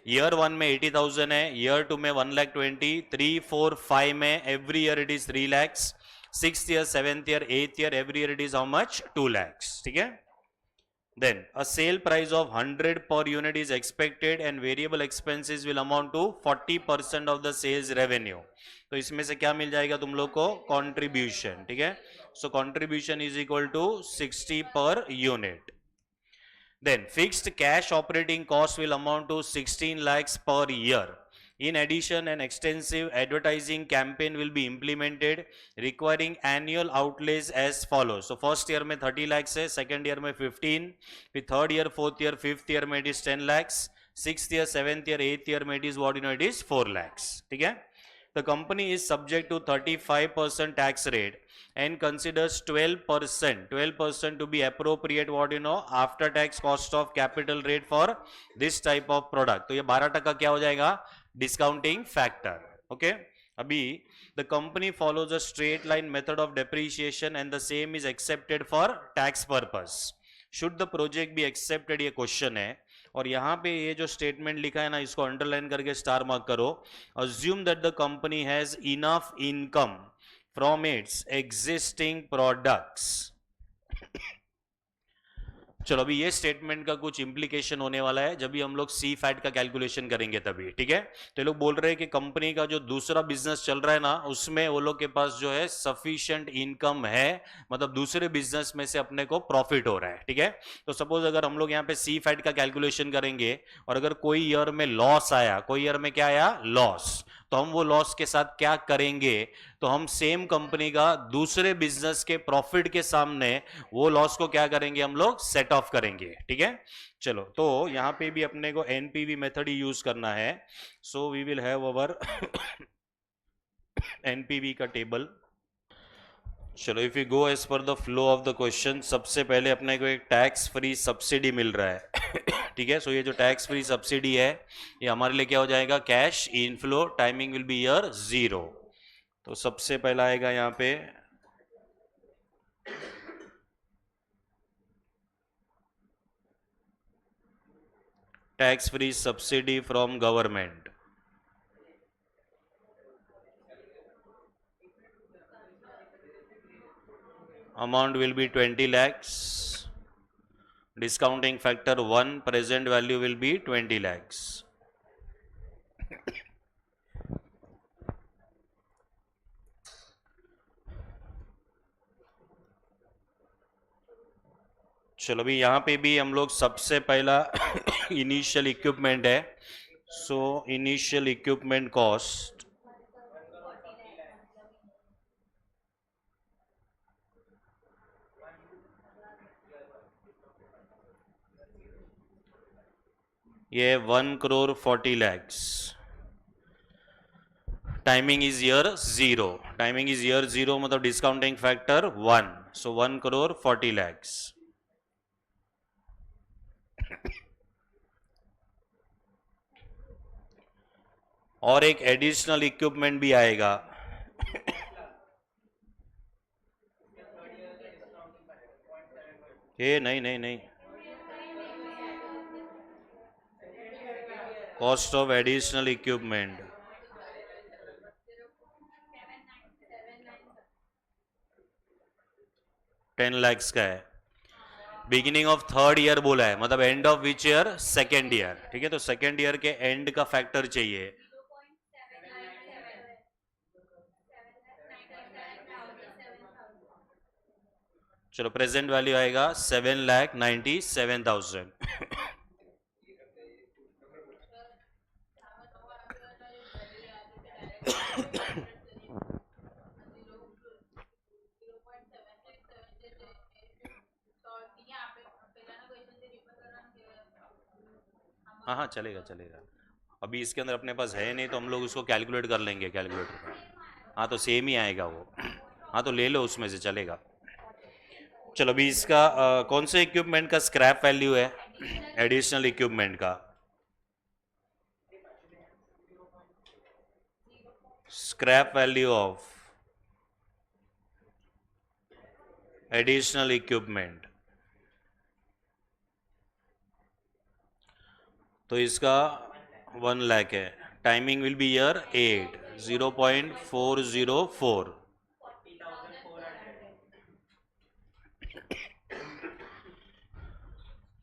ईयर 1 में 80,000 है, ईयर 2 में 1,20,000, 3, 4, 5 में every year it is 3 lakhs, 6th year, 7th year, 8th year every year it is how much, 2 lakhs, ठीक है. Then a sale price of 100 per unit is expected and variable expenses will amount to 40% of the sales revenue. तो इसमें से क्या मिल जाएगा तुम लोग को, contribution, ठीक है. So contribution is equal to 60 per unit. Then fixed cash operating cost will amount to 16 lakhs per year. In addition, an extensive advertising campaign will be implemented requiring annual outlays as follows. So first year में 30 lakhs है, second year में 15, फिर third year, fourth year, fifth year में it is 10 lakhs, sixth year, seventh year, eighth year में it is what you know, it is 4 lakhs, ठीक है. The company is subject to 35% tax rate and considers 12% to be appropriate what you know after tax cost of capital rate for this type of product. तो ये 12% क्या हो जाएगा, discounting factor. Okay, अभी the company follows a straight line method of depreciation and the same is accepted for tax purpose. Should the project be accepted, ये question है. और यहां पे ये जो स्टेटमेंट लिखा है ना, इसको अंडरलाइन करके स्टार मार्क करो. Assume that the company has enough income from its existing products. चलो अभी ये स्टेटमेंट का कुछ इंप्लीकेशन होने वाला है जब भी हम लोग सी फैट का कैलकुलेशन करेंगे तभी, ठीक है. तो ये लोग बोल रहे हैं कि कंपनी का जो दूसरा बिजनेस चल रहा है ना, उसमें वो लोग के पास जो है सफिशिएंट इनकम है, मतलब दूसरे बिजनेस में से अपने को प्रॉफिट हो रहा है, ठीक है. तो सपोज अगर हम लोग यहाँ पे सी फैट का कैलकुलेशन करेंगे और अगर कोई ईयर में लॉस आया, कोई ईयर में क्या आया, लॉस, तो हम वो लॉस के साथ क्या करेंगे, तो हम सेम कंपनी का दूसरे बिजनेस के प्रॉफिट के सामने वो लॉस को क्या करेंगे, हम लोग सेट ऑफ करेंगे, ठीक है. चलो तो यहां पे भी अपने को एनपीवी मेथड ही यूज करना है. So we will have our NPV का टेबल. चलो if you go as per the flow of the question, सबसे पहले अपने को एक टैक्स फ्री सब्सिडी मिल रहा है. ठीक है. सो ये जो टैक्स फ्री सब्सिडी है ये हमारे लिए क्या हो जाएगा, cash inflow, timing will be year 0. तो सबसे पहला आएगा यहां पे tax free subsidy from government. Amount will be 20 lakhs. Discounting factor 1, present value will be 20 lakhs. चलो अभी यहाँ पे भी हम लोग सबसे पहला इनिशियल इक्विपमेंट है. सो इनिशियल इक्विपमेंट कॉस्ट ये 1,40,00,000. Timing is year 0. Timing is year 0 मतलब डिस्काउंटिंग फैक्टर 1. सो 1,40,00,000. और एक एडिशनल इक्विपमेंट भी आएगा. ये नहीं नहीं नहीं, cost of additional equipment 10 lakhs का है. बिगिनिंग ऑफ थर्ड ईयर बोला है, मतलब end of which year, second year, ठीक है. तो सेकेंड ईयर के एंड का फैक्टर चाहिए. चलो प्रेजेंट वैल्यू आएगा 7,97,000. हाँ हाँ चलेगा चलेगा. अभी इसके अंदर अपने पास है नहीं तो हम लोग उसको कैलकुलेट कर लेंगे कैलकुलेटर में. हाँ तो सेम ही आएगा वो। हाँ तो ले लो, उसमें से चलेगा। चलो अभी इसका कौन से इक्विपमेंट का स्क्रैप वैल्यू है, एडिशनल इक्विपमेंट का? Scrap value of additional equipment, तो इसका 1 लाख है। Timing will be year 8, 0.404।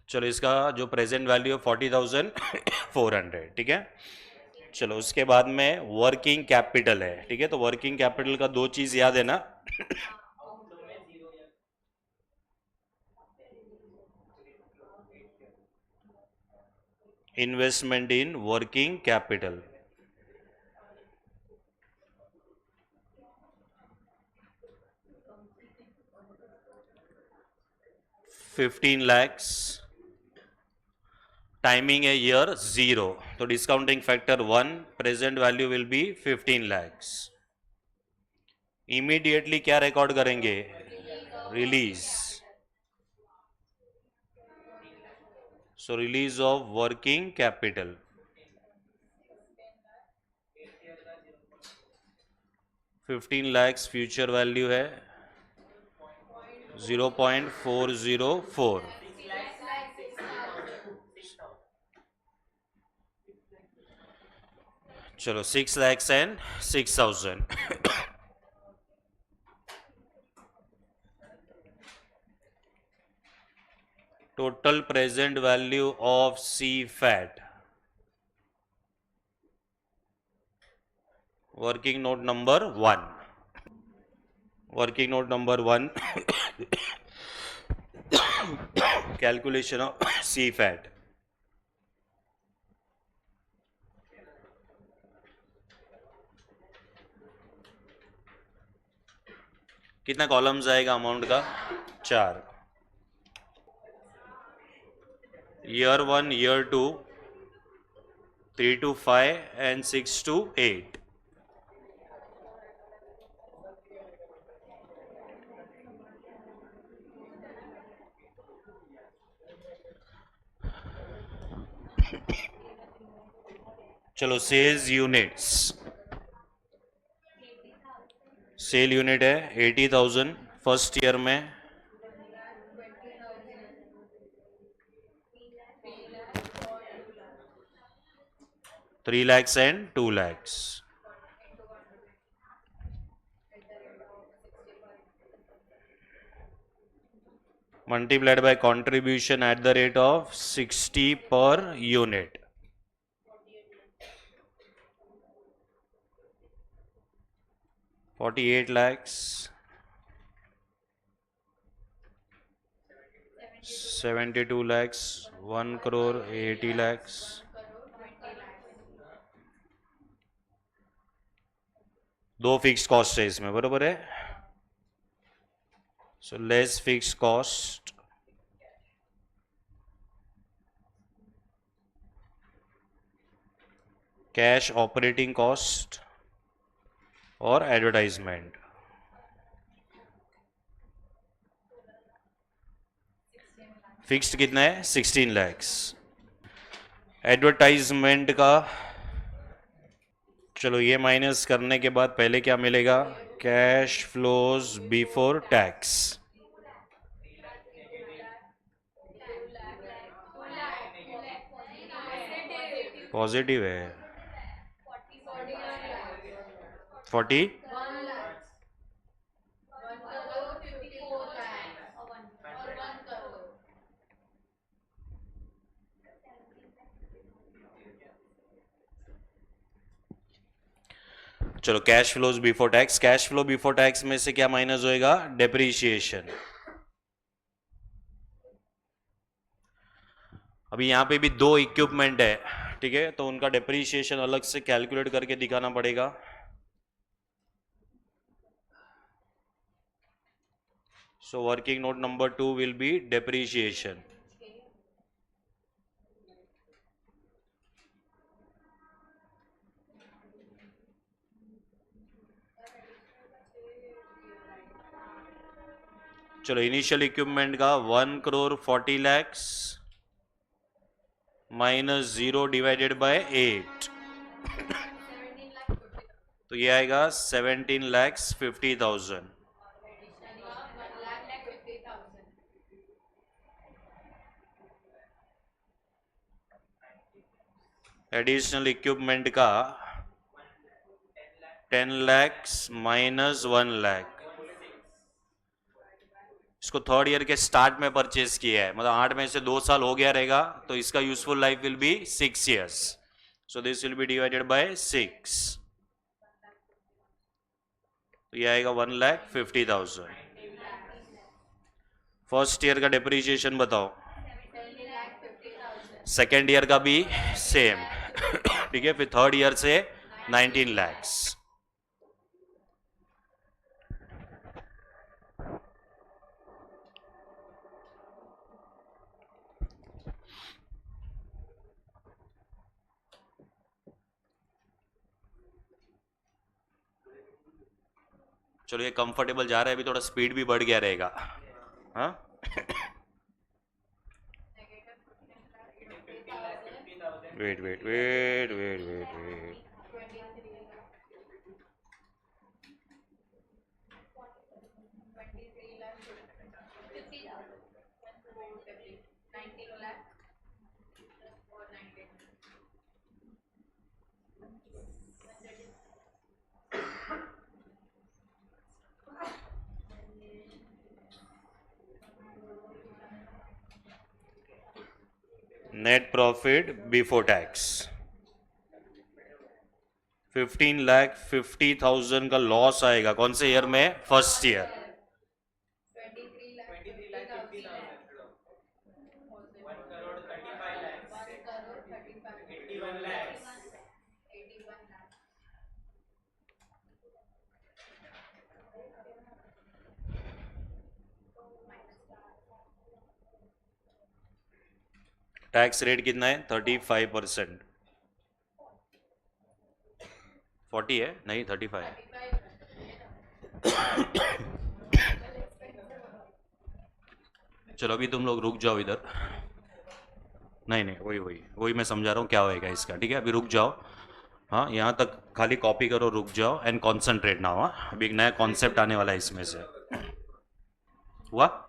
चलो इसका जो प्रेजेंट वैल्यू है 40,400, ठीक है। चलो उसके बाद में वर्किंग कैपिटल है, ठीक है। तो वर्किंग कैपिटल का दो चीज याद है ना, investment in working capital, $15 lakhs। Timing है ईयर 0, तो discounting factor 1, present value will be 15 lakhs। Immediately क्या रिकॉर्ड करेंगे? Release. So release of working capital, 15 lakhs future value है 0.404। चलो 6 lakhs and 6,000। Total present value of CFAT, working note number 1, working note number 1, calculation of CFAT. कितना columns आएगा amount का? 4। Year 1, year 2, 3 to 5 and 6 to 8। चलो sales units, cell unit है 80,000 first year में, 3 lakhs and 2 lakhs। multiplied by contribution at the rate of 60 per unit। $48 lakhs, 72 lakhs, 1 crore 80 lakhs। दो fix cost है इसमें, बरोबर है। So less fix cost, cash operating cost और advertisement. Fixed कितना है? 16 lakhs। एडवर्टाइजमेंट का, चलो ये माइनस करने के बाद पहले क्या मिलेगा? Cash flows before tax, positive है 40। चलो cash flows before tax, cash flow before tax में से क्या माइनस होएगा? डेप्रीशिएशन। अभी यहाँ पे भी दो इक्विपमेंट है, ठीक है, तो उनका डेप्रीशिएशन अलग से कैलकुलेट करके दिखाना पड़ेगा। सो working note number 2 will be depreciation. चलो इनिशियल इक्विपमेंट का 1,40,00,000 माइनस 0 डिवाइडेड बाय 8, तो ये आएगा 17,50,000। एडिशनल इक्विपमेंट का 10 लाख माइनस 1 लाख, इसको थर्ड ईयर के स्टार्ट में परचेज किया है, मतलब 8 में से 2 साल हो गया रहेगा, तो इसका useful life will be 6 years, so this will be divided by 6, तो ये आएगा 1,50,000। फर्स्ट ईयर का डिप्रिसिएशन बताओ, सेकेंड ईयर का भी सेम ठीक है, फिर थर्ड ईयर से 19 लाख। चलो ये कंफर्टेबल जा रहा है, अभी थोड़ा स्पीड भी बढ़ गया रहेगा। हाँ wait wait wait wait wait wait, net profit before tax 15,50,000 का लॉस आएगा, कौन से ईयर में? First year. टैक्स रेट कितना है? 35%। 40 है? नहीं 35 है। चलो अभी तुम लोग रुक जाओ इधर, नहीं नहीं वही वही वही मैं समझा रहा हूँ क्या होएगा इसका, ठीक है अभी रुक जाओ। हाँ यहाँ तक खाली कॉपी करो, रुक जाओ एंड कॉन्सेंट्रेट ना हो। अभी एक नया कॉन्सेप्ट आने वाला है इसमें से, हुआ?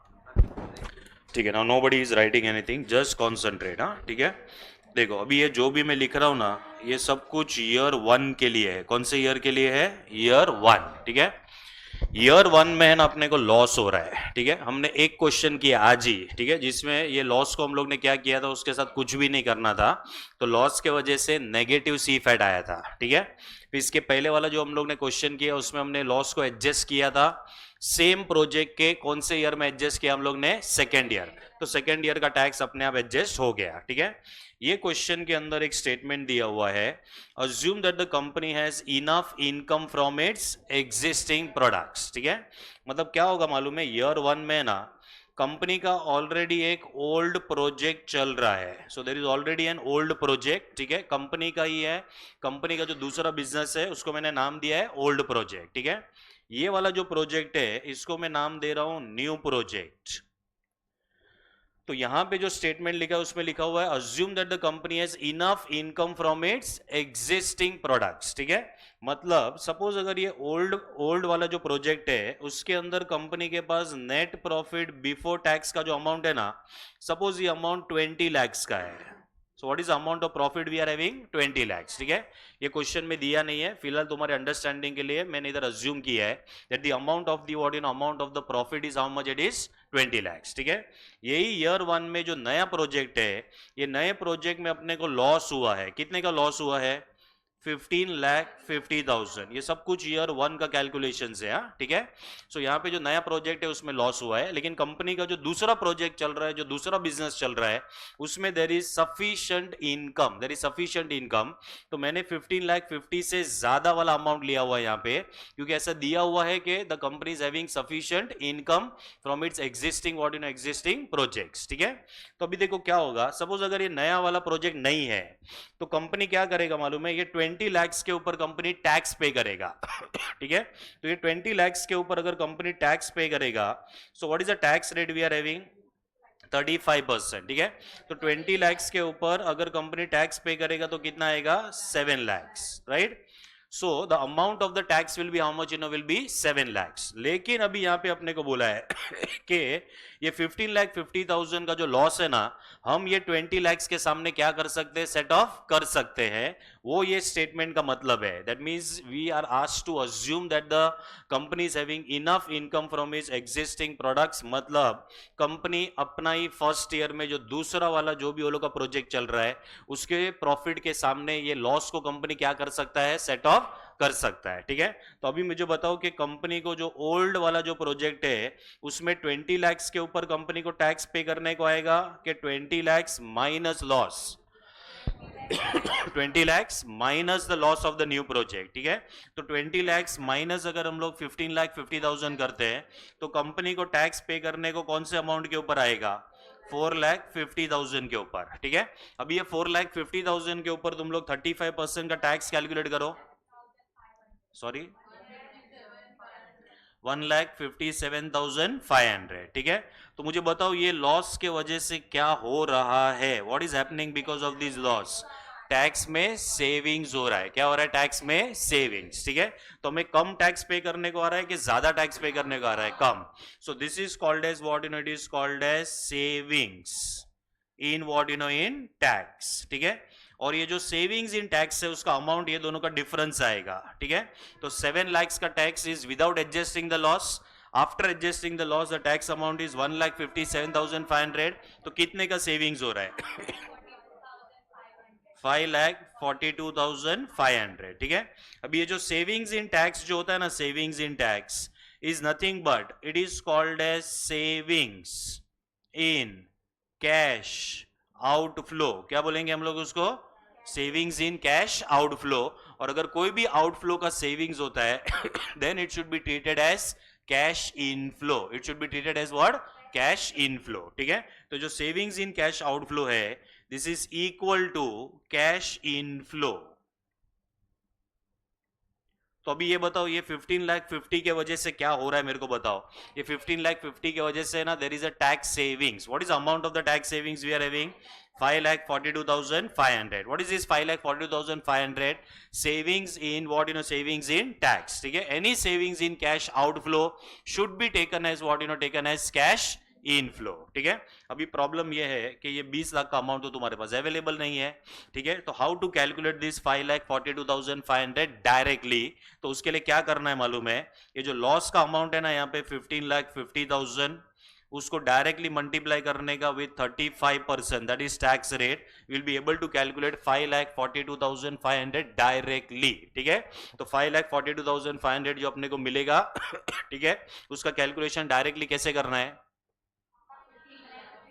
ठीक है ना, nobody is writing anything, just concentrate. हाँ ठीक है, देखो अभी ये जो भी मैं लिख रहा हूँ ना, ये सब कुछ ईयर 1 के लिए है। कौन से ईयर के लिए है? ईयर 1, ठीक है। ईयर 1 में है ना अपने को लॉस हो रहा है, ठीक है। हमने एक क्वेश्चन किया आज ही, ठीक है, जिसमें ये लॉस को हम लोग ने क्या किया था, उसके साथ कुछ भी नहीं करना था, तो लॉस के वजह से नेगेटिव सी फैट आया था, ठीक है। फिर इसके पहले वाला जो हम लोग ने क्वेश्चन किया उसमें हमने लॉस को एडजस्ट किया था सेम प्रोजेक्ट के कौन से ईयर में एडजस्ट किया हम लोग ने? सेकेंड ईयर, तो सेकेंड ईयर का टैक्स अपने आप एडजस्ट हो गया, ठीक है। ये क्वेश्चन के अंदर एक स्टेटमेंट दिया हुआ है, assume that the company has enough income from its existing products, ठीक है। मतलब क्या होगा मालूम है, ईयर 1 में ना कंपनी का ऑलरेडी एक ओल्ड प्रोजेक्ट चल रहा है, so there is already an old project, ठीक है, कंपनी का ही है। कंपनी का जो दूसरा बिजनेस है उसको मैंने नाम दिया है ओल्ड प्रोजेक्ट, ठीक है। ये वाला जो प्रोजेक्ट है इसको मैं नाम दे रहा हूं न्यू प्रोजेक्ट। तो यहां पे जो स्टेटमेंट लिखा है उसमें लिखा हुआ है assume that the company has enough income from its existing products, ठीक है। मतलब सपोज अगर ये ओल्ड वाला जो प्रोजेक्ट है उसके अंदर कंपनी के पास नेट प्रॉफिट बिफोर टैक्स का जो अमाउंट है ना, सपोज ये अमाउंट 20 lakhs का है, so what is amount of profit we are having? 20 lakhs, ठीक है। ये क्वेश्चन में दिया नहीं है, फिलहाल तुम्हारे अंडरस्टैंडिंग के लिए मैंने इधर अज्यूम किया है that the amount of the what, amount of the profit is how much? It is 20 lakhs, ठीक है। यही ईयर 1 में जो नया प्रोजेक्ट है, ये नए प्रोजेक्ट में अपने को लॉस हुआ है, कितने का लॉस हुआ है? 15,50,000। ये सब कुछ ईयर 1 का कैलकुलेशन है, ठीक है। सो यहाँ पे जो नया प्रोजेक्ट है उसमें लॉस हुआ है, लेकिन कंपनी का जो दूसरा प्रोजेक्ट चल रहा है, जो दूसरा बिजनेस चल रहा है, उसमें there is sufficient income, there is sufficient income. तो मैंने 15,50,000 से ज्यादा वाला अमाउंट लिया हुआ है यहाँ पे, क्योंकि ऐसा दिया हुआ है कि the company is having sufficient income from its existing what, existing projects, ठीक है। तो अभी देखो क्या होगा, सपोज अगर ये नया वाला प्रोजेक्ट नहीं है तो कंपनी क्या करेगा मालूम है, ये 20 lakhs के ऊपर कंपनी टैक्स पे करेगा ठीक है, तो ये 20 lakhs के ऊपर अगर कंपनी टैक्स पे करेगा, so what is the tax rate we are having 35%, ठीक है। तो 20 lakhs के ऊपर अगर कंपनी टैक्स पे करेगा तो कितना आएगा 7 lakhs, right. So the amount of the tax will be how much, will B 7 lakhs। लेकिन अभी यहां पे अपने को बोला है कि ये 15,50,000 का जो लॉस है ना, हम ये 20 lakhs के सामने क्या कर सकते हैं, सेट ऑफ कर सकते हैं। वो ये स्टेटमेंट का मतलब है, that means we are asked to assume that the company is having enough income from is existing products. मतलब कंपनी अपना ही फर्स्ट ईयर में जो दूसरा वाला जो भी वो लोग का प्रोजेक्ट चल रहा है उसके प्रॉफिट के सामने ये लॉस को कंपनी क्या कर सकता है, सेट ऑफ कर सकता है, ठीक है। तो अभी मुझे बताओ कि कंपनी को जो ओल्ड वाला जो प्रोजेक्ट है उसमें 20 lakhs के ऊपर कंपनी को टैक्स पे करने को आएगा कि 20 lakhs minus loss 20 lakhs minus the loss of the new project, ठीक है। तो 20 lakhs माइनस अगर हम लोग 15,50,000 करते हैं तो कंपनी को टैक्स पे करने को कौन से अमाउंट के ऊपर आएगा, 4,50,000 के ऊपर, ठीक है। अभी ये 4,50,000 के ऊपर तुम लोग 35% का टैक्स कैलकुलेट करो, सॉरी 1,57,500, ठीक है। तो मुझे बताओ ये लॉस के वजह से क्या हो रहा है, what is happening because of this loss, tax में सेविंग्स हो रहा है। क्या हो रहा है, टैक्स में सेविंग्स, ठीक है। तो हमें कम टैक्स पे करने को आ रहा है कि ज्यादा टैक्स पे करने को आ रहा है, कम। So this is called as what, it is called as savings in what in tax, ठीक है। और ये जो सेविंग्स इन टैक्स है उसका अमाउंट, ये दोनों का डिफरेंस आएगा, ठीक है। तो 7 lakhs का tax is without adjusting the loss, after adjusting the loss the tax amount is 1,57,500। तो कितने का सेविंग्स हो रहा है 5,42,500, ठीक है। अब ये जो सेविंग्स इन टैक्स जो होता है ना, savings in tax is nothing but it is called as savings in cash outflow. क्या बोलेंगे हम लोग उसको, सेविंग्स इन कैश आउटफ्लो। और अगर कोई भी आउटफ्लो का सेविंग्स होता है then it should be treated as cash inflow, it should be treated as what, cash inflow, ठीक है। तो जो सेविंग्स इन कैश आउटफ्लो है this is equal to cash inflow. तो अभी ये बताओ ये 15,50,000 के वजह से क्या हो रहा है, मेरे को बताओ। ये 15,50,000 के वजह से ना there is a tax savings. What is amount of the tax savings we are having, 5,42,500। What is this 5,42,500 savings in what, savings in tax, ठीक है। Any savings in cash outflow should be taken as what, taken as cash inflow, ठीक है। अभी problem यह है कि ये 20 लाख का अमाउंट तो तुम्हारे पास अवेलेबल नहीं है, ठीक है। तो how to calculate this 5,42,500 directly, तो उसके लिए क्या करना है मालूम है, ये जो लॉस का अमाउंट है ना यहाँ पे 15,50,000, उसको डायरेक्टली मल्टीप्लाई करने का with 35%, that is tax rate, will be able to calculate 5,42,500 directly, ठीक है। तो 5,42,500 जो अपने को मिलेगा ठीक है, उसका कैलकुलेशन डायरेक्टली कैसे करना है,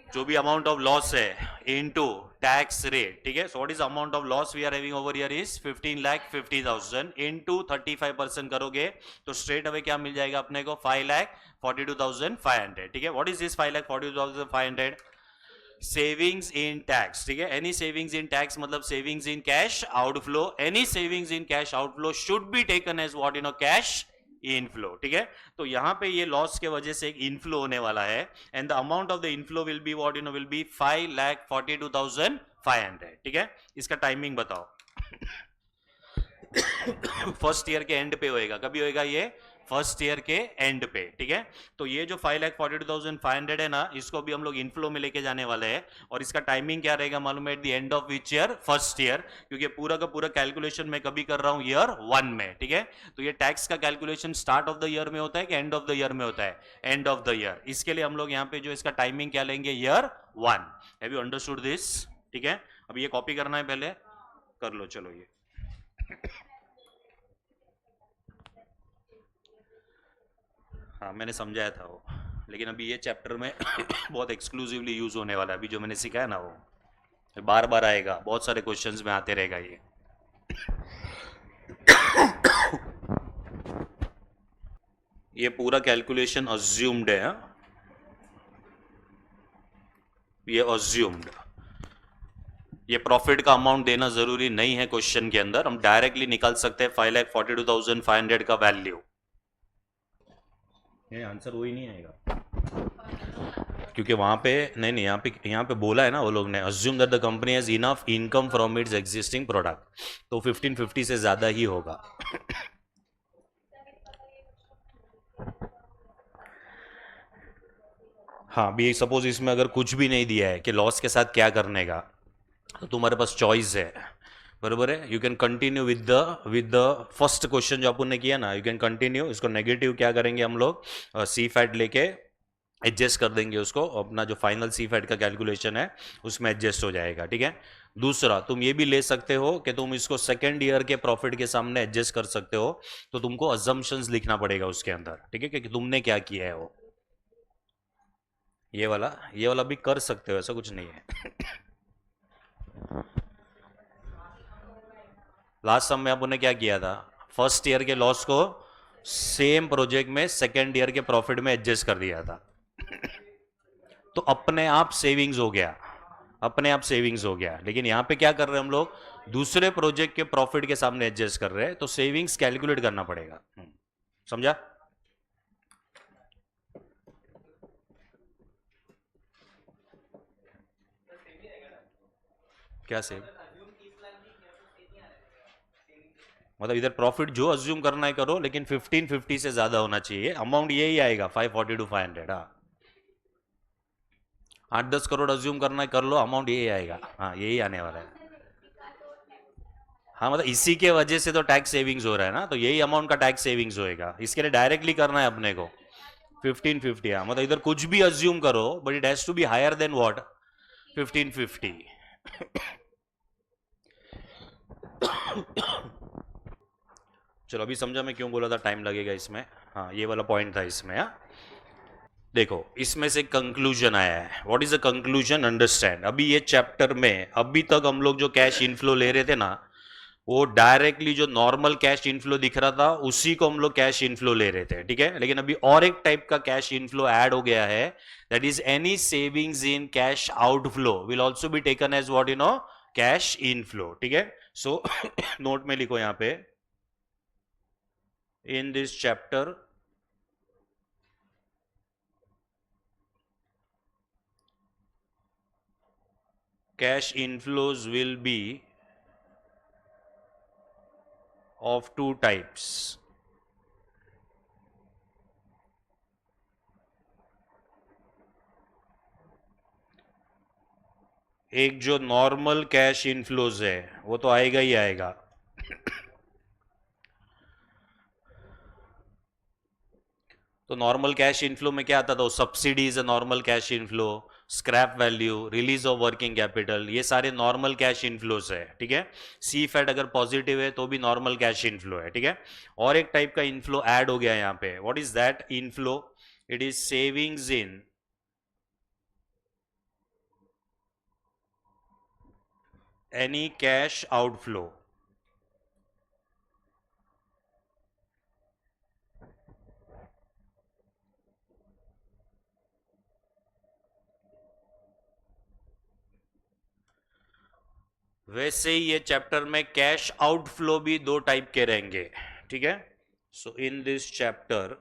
जो भी अमाउंट ऑफ लॉस है इनटू टैक्स रेट, ठीक है। So what is amount of loss we are having over here is 15,50,000 into 35% करोगे तो स्ट्रेट अवे क्या मिल जाएगा अपने को, 5,42,500, ठीक है। What is this 5,42,500, savings in tax, ठीक है। एनी सेविंग्स इन टैक्स मतलब savings in cash outflow, any savings in cash outflow should be taken as what, cash inflow, ठीक है। तो यहां पे ये लॉस के वजह से एक इनफ्लो होने वाला है and the amount of the inflow will be what, will be 5,42,500, ठीक है। इसका टाइमिंग बताओ फर्स्ट ईयर के एंड पे होएगा, कभी होएगा ये, फर्स्ट ईयर के एंड पे, ठीक है। तो ये जो 5,42,500 है ना, इसको भी हम लोग इनफ्लो में लेके जाने वाले हैं और इसका टाइमिंग क्या रहेगा मालूम है, at the end of which year, first year, क्योंकि पूरा का पूरा कैलकुलेशन मैं कभी कर रहा हूं ईयर 1 में, ठीक है। तो ये टैक्स का calculation start of the year में होता है कि एंड ऑफ द ईयर में होता है, एंड ऑफ द ईयर। इसके लिए हम लोग यहाँ पे जो इसका टाइमिंग क्या लेंगे, year 1। Have you understood this, ठीक है। अब ये कॉपी करना है, पहले कर लो, चलो ये हाँ मैंने समझाया था वो, लेकिन अभी ये चैप्टर में बहुत एक्सक्लूसिवली यूज होने वाला है। अभी जो मैंने सिखाया ना वो बार बार आएगा, बहुत सारे क्वेश्चंस में आते रहेगा ये। ये पूरा कैलकुलेशन अज्यूम्ड है, ये अज्यूम्ड, ये प्रॉफिट का अमाउंट देना जरूरी नहीं है क्वेश्चन के अंदर, हम डायरेक्टली निकाल सकते हैं 5,42,500 का वैल्यू। ये आंसर वही नहीं आएगा क्योंकि वहां पे नहीं, यहाँ पे बोला है ना वो लोग ने, assume that the company has enough income from its existing product, तो 1550 से ज्यादा ही होगा। हाँ, भी सपोज इसमें अगर कुछ भी नहीं दिया है कि लॉस के साथ क्या करने का, तो तुम्हारे पास चॉइस है, बरोबर है। You can continue with the first question जो अपन ने किया ना, यू कैन कंटिन्यू। इसको नेगेटिव क्या करेंगे हम लोग, सी फैट लेके एडजस्ट कर देंगे उसको, अपना जो फाइनल सी फैट का कैलकुलेशन है उसमें एडजस्ट हो जाएगा, ठीक है। दूसरा तुम ये भी ले सकते हो कि तुम इसको सेकेंड ईयर के प्रॉफिट के सामने एडजस्ट कर सकते हो, तो तुमको अजम्पशंस लिखना पड़ेगा उसके अंदर, ठीक है, कि तुमने क्या किया है वो। ये वाला भी कर सकते हो, ऐसा कुछ नहीं है। लास्ट सम में अपन ने क्या किया था, फर्स्ट ईयर के लॉस को सेम प्रोजेक्ट में सेकेंड ईयर के प्रॉफिट में एडजस्ट कर दिया था। तो अपने आप सेविंग्स हो गया, अपने आप सेविंग्स हो गया। लेकिन यहां पे क्या कर रहे हैं हम लोग, दूसरे प्रोजेक्ट के प्रॉफिट के सामने एडजस्ट कर रहे हैं, तो सेविंग्स कैलकुलेट करना पड़ेगा। समझा? क्या सेव, मतलब इधर प्रॉफिट जो अज्यूम करना है करो, लेकिन 1550 से ज्यादा होना चाहिए। अमाउंट यही आएगा 542,500। हाँ, 8-10 करोड़ अज्यूम करना है कर लो, अमाउंट यही आएगा। हाँ, यही आने वाला है। हाँ, मतलब इसी के वजह से तो टैक्स सेविंग्स हो रहा है ना, तो यही अमाउंट का टैक्स सेविंग्स होएगा। इसके लिए डायरेक्टली करना है अपने को 1550। हाँ, मतलब इधर कुछ भी अज्यूम करो, but it has to be higher than what, 1550। चलो अभी समझा मैं क्यों बोला था टाइम लगेगा इसमें। हाँ, ये वाला पॉइंट था इसमें। हाँ, देखो इसमें से कंक्लूजन आया है। What is the conclusion, understand. अभी ये चैप्टर में अभी तक हम लोग जो कैश इनफ्लो ले रहे थे ना, वो डायरेक्टली जो नॉर्मल कैश इनफ्लो दिख रहा था उसी को हम लोग कैश इनफ्लो ले रहे थे, ठीक है। लेकिन अभी और एक टाइप का कैश इनफ्लो ऐड हो गया है, that is any savings in cash outflow will also be taken as what, cash inflow, ठीक है। सो नोट में लिखो यहां पे, in this chapter cash inflows will be of two types. एक जो नॉर्मल कैश इनफ्लोज है वो तो आएगा ही आएगा, तो नॉर्मल कैश इनफ्लो में क्या आता था, subsidy is a normal cash inflow, scrap value, release of working capital, ये सारे नॉर्मल कैश इनफ्लोज है, ठीक है। सी फैट अगर पॉजिटिव है तो भी नॉर्मल कैश इनफ्लो है, ठीक है। और एक टाइप का इनफ्लो ऐड हो गया यहाँ पे। What is that inflow, it is savings in any cash outflow. वैसे ही ये चैप्टर में कैश आउटफ्लो भी दो टाइप के रहेंगे, ठीक है। So in this chapter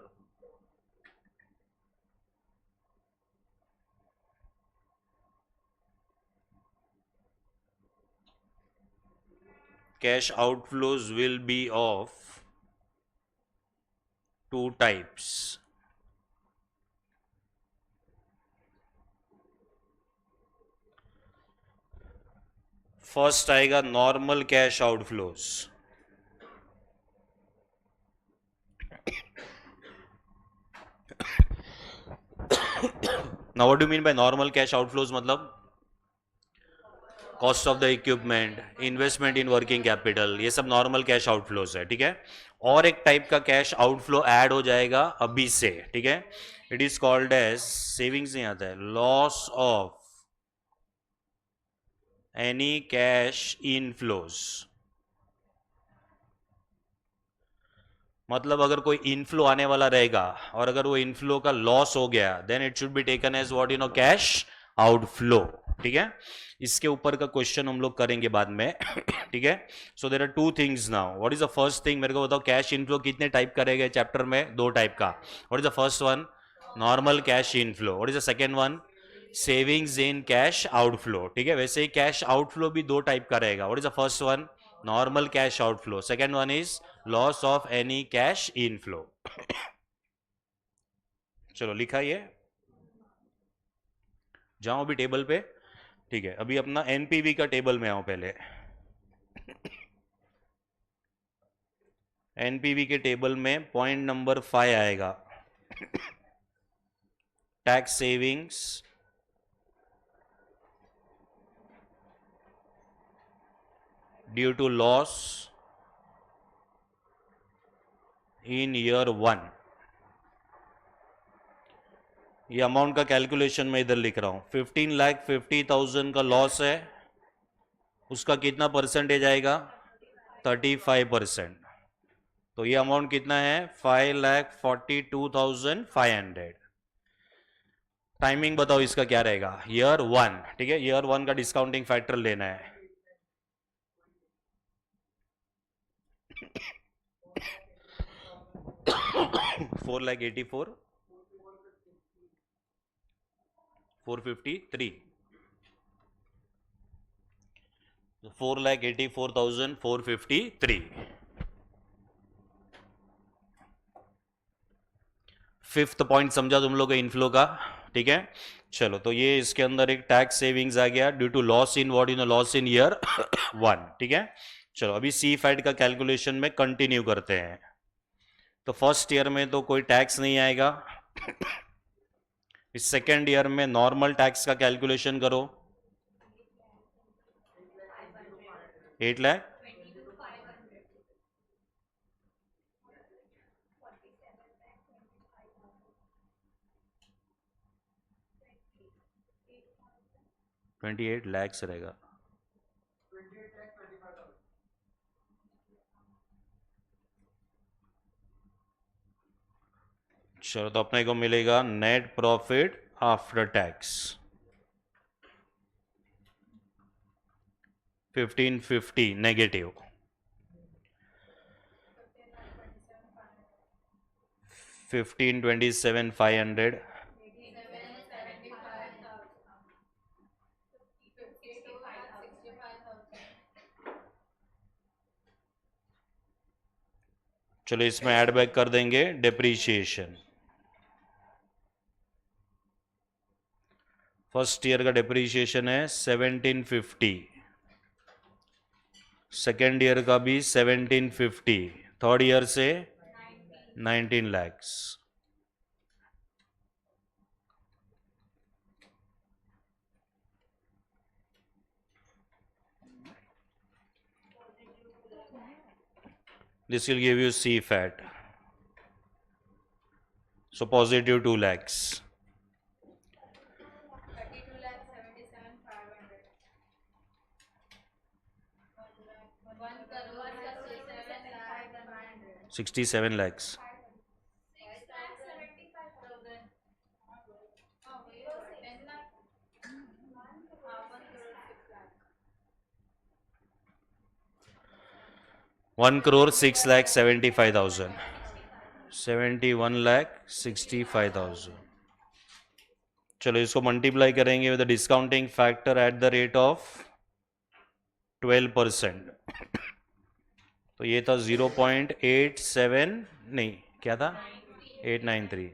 cash outflows will be of two types. First आएगा normal cash outflows. Now what do mean by normal cash outflows, मतलब cost of the equipment, investment in working capital, ये सब normal cash outflows है, ठीक है। और एक type का कैश आउटफ्लो ऐड हो जाएगा अभी से, ठीक है। It is called as, savings नहीं आता है, loss of any cash inflows. मतलब अगर कोई इनफ्लो आने वाला रहेगा और अगर वो इनफ्लो का लॉस हो गया, then it should be taken as what, cash outflow, ठीक है, इसके ऊपर का क्वेश्चन हम लोग करेंगे बाद में ठीक है। So there are two things now. What is the first thing, मेरे को बताओ, कैश इनफ्लो कितने टाइप करेंगे चैप्टर में? दो टाइप का। What is the first one? Normal cash inflow. What is the second one? Savings in cash outflow. ठीक है, वैसे ही कैश आउटफ्लो भी दो टाइप का रहेगा। What is the first one? Normal cash outflow. Second one is loss of any cash inflow. चलो लिखा ये, जाओ अभी टेबल पे। ठीक है, अभी अपना एनपीवी का टेबल में आओ पहले। एनपीवी के टेबल में पॉइंट नंबर 5 आएगा, tax savings due to loss in year 1। ये अमाउंट का कैलकुलेशन मैं इधर लिख रहा हूं। 15,50,000 का लॉस है, उसका कितना परसेंटेज आएगा? 35%। तो ये अमाउंट कितना है? 5,42,500। टाइमिंग बताओ इसका क्या रहेगा? ईयर 1। ठीक है, ईयर 1 का डिस्काउंटिंग फैक्टर लेना है। फोर लैख 84 453। 4,84,453। फिफ्थ पॉइंट समझा तुम लोग इनफ्लो का? ठीक है, चलो तो ये इसके अंदर एक टैक्स सेविंग्स आ गया due to loss in what? In loss in year 1। ठीक है, चलो अभी सी फैट का कैलकुलेशन में कंटिन्यू करते हैं। तो फर्स्ट ईयर में तो कोई टैक्स नहीं आएगा। इस सेकेंड ईयर में नॉर्मल टैक्स का कैलकुलेशन करो। 8 लाख 28 लैक्स रहेगा। चलो तो अपने को मिलेगा net profit after tax 1550 negative. 1527,500। चलो इसमें ऐड बैक कर देंगे डिप्रीशिएशन। फर्स्ट ईयर का डिप्रीशिएशन है 1750, सेकेंड ईयर का भी 1750, थर्ड ईयर से 19 lakhs. This will give you CFAT. So positive 2 lakhs. 67 lakhs. One crore 6,75,000. 71,65,000. चलो इसको मल्टीप्लाई करेंगे with discounting factor at the rate of 12%। तो ये था 0.87, नहीं क्या था? 893।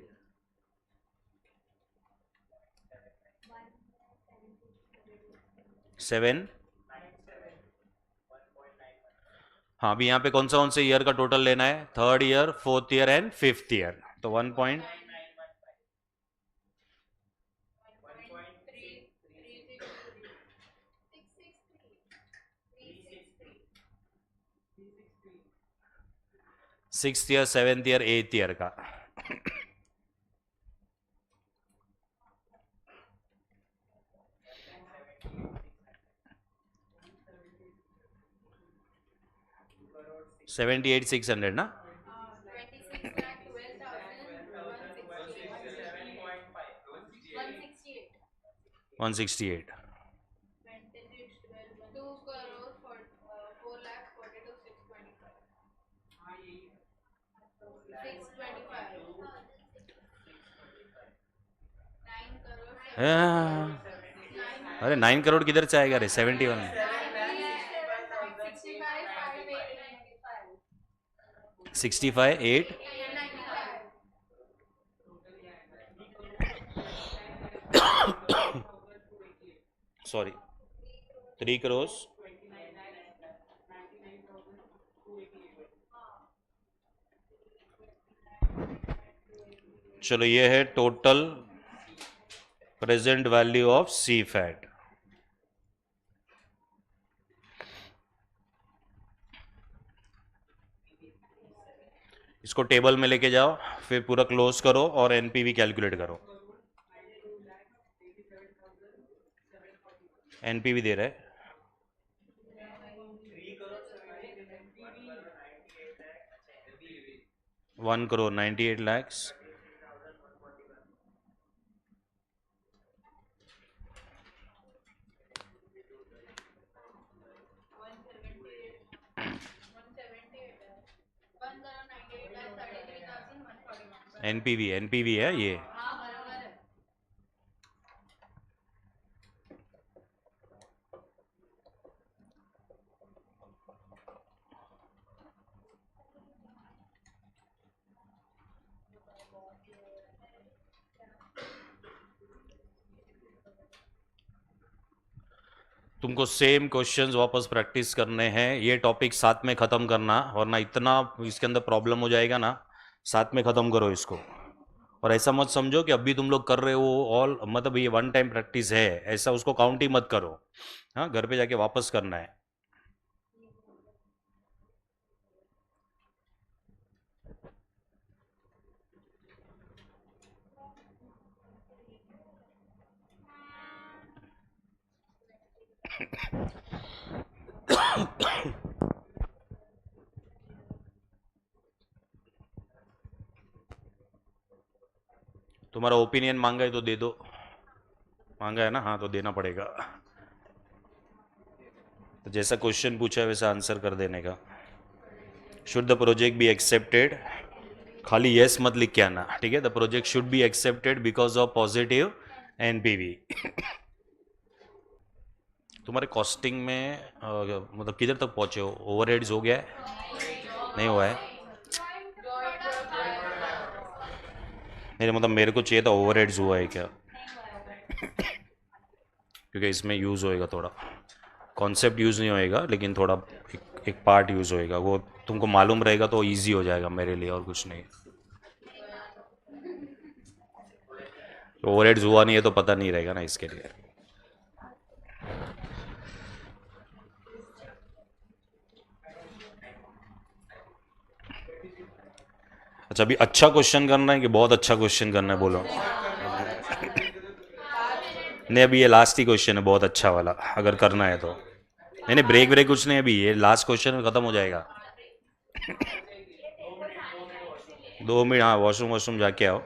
सेवन। हाँ, अभी यहाँ पे कौन से ईयर का टोटल लेना है? Third year, fourth year and fifth year. तो 6th year, 7th year, 8th year का। $78,600 ना? 168। हाँ, अरे 9 करोड़ किधर से आएगा रे 71? 65 8 सॉरी 3 करोड़। चलो ये है total present value of CFAT. इसको टेबल में लेके जाओ, फिर पूरा क्लोज करो और एनपीवी कैलकुलेट करो। एनपीवी दे रहा है 1 करोड़ 98 लाख। एनपीवी एनपीवी है ये। तुमको सेम क्वेश्चंस वापस प्रैक्टिस करने हैं, ये टॉपिक साथ में ख़त्म करना, वरना इतना इसके अंदर प्रॉब्लम हो जाएगा ना। साथ में ख़त्म करो इसको। और ऐसा मत समझो कि अभी तुम लोग कर रहे हो ऑल, मतलब ये वन टाइम प्रैक्टिस है, ऐसा उसको काउंट ही मत करो। हाँ, घर पे जाके वापस करना है। तुम्हारा ओपिनियन मांगा है तो दे दो। मांगा है ना, हाँ तो देना पड़ेगा। तो जैसा क्वेश्चन पूछा है वैसा आंसर कर देने का। Should the project be accepted, खाली यस मत लिख के आना, ठीक है। The project should be accepted because of positive NPV. तुम्हारे कॉस्टिंग में मतलब किधर तक पहुंचे हो? ओवरहेड्स हो गया है? नहीं हुआ है? मेरे मतलब मेरे को चाहिए था ओवरहेड्स हुआ है क्या, क्योंकि इसमें यूज़ होएगा थोड़ा। कॉन्सेप्ट यूज़ नहीं होएगा लेकिन थोड़ा एक पार्ट यूज़ होएगा, वो तुमको मालूम रहेगा तो इजी हो जाएगा मेरे लिए, और कुछ नहीं। ओवरहेड्स हुआ नहीं है तो पता नहीं रहेगा ना इसके लिए। अच्छा, अभी अच्छा क्वेश्चन करना है कि बहुत अच्छा क्वेश्चन करना है, बोलो। नहीं, अभी ये लास्ट ही क्वेश्चन है बहुत अच्छा वाला, अगर करना है तो। नहीं नहीं, ब्रेक ब्रेक कुछ नहीं, अभी ये लास्ट क्वेश्चन खत्म हो जाएगा। 2 मिनट, हाँ वॉशरूम वॉशरूम जाके आओ।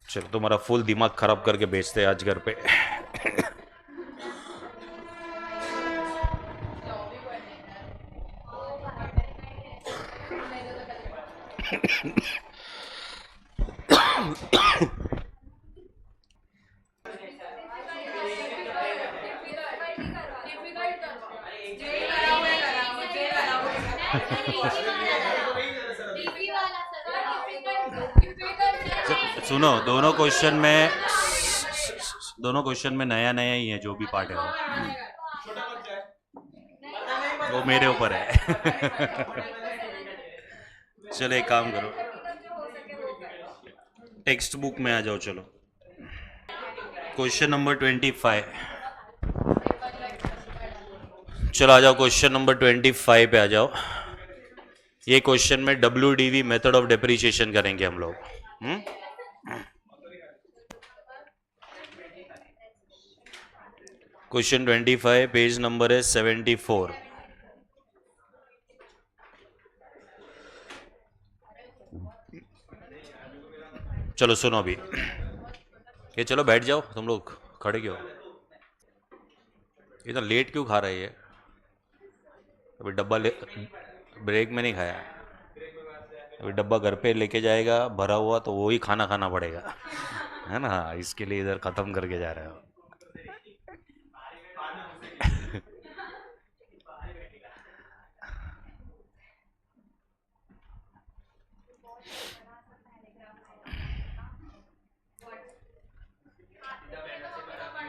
चलो, तुम्हारा फुल दिमाग खराब करके भेजते हैं आज घर पे। सुनो, दोनों क्वेश्चन में नया नया ही है, जो भी पार्ट है वो मेरे ऊपर है। चलो एक काम करो, टेक्स्ट बुक में आ जाओ। चलो क्वेश्चन नंबर 25। चलो आ जाओ, क्वेश्चन नंबर 25 पे आ जाओ। ये क्वेश्चन में WDV मेथड ऑफ डेप्रिसिएशन करेंगे हम लोग। क्वेश्चन 25, पेज नंबर है 74। चलो सुनो अभी, ये चलो बैठ जाओ तुम लोग, खड़े क्यों? इतना लेट क्यों खा रही है? अभी डब्बा ले, ब्रेक में नहीं खाया। अभी डब्बा घर पे लेके जाएगा भरा हुआ, तो वो ही खाना खाना पड़ेगा। है ना? हाँ, इसके लिए इधर खत्म करके जा रहे हो।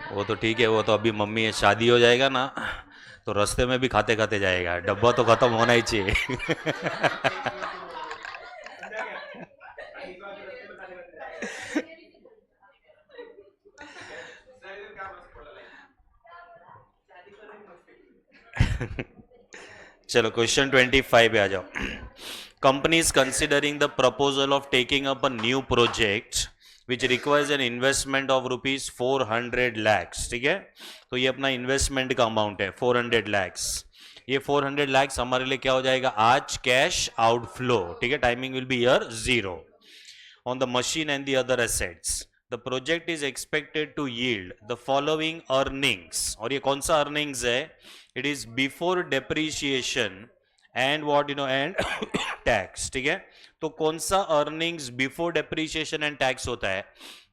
वो तो ठीक है, वो तो अभी मम्मी शादी हो जाएगा ना, तो रास्ते में भी खाते खाते जाएगा, डब्बा तो खत्म होना ही चाहिए। चलो क्वेश्चन 25 पे आ जाओ। Company is considering the proposal of taking up a new project which requires an investment of rupees 400 lakhs. ठीक है, तो ये अपना इन्वेस्टमेंट का अमाउंट है 400 लैक्स। ये 400 लैक्स हमारे लिए क्या हो जाएगा आज? Cash outflow. ठीक है, timing will be year 0 on the machine and the other assets. The project is expected to yield the following earnings. और ये कौन सा earnings है? It is before depreciation and what you know and tax. ठीक है, तो कौन सा earnings before depreciation and tax होता है?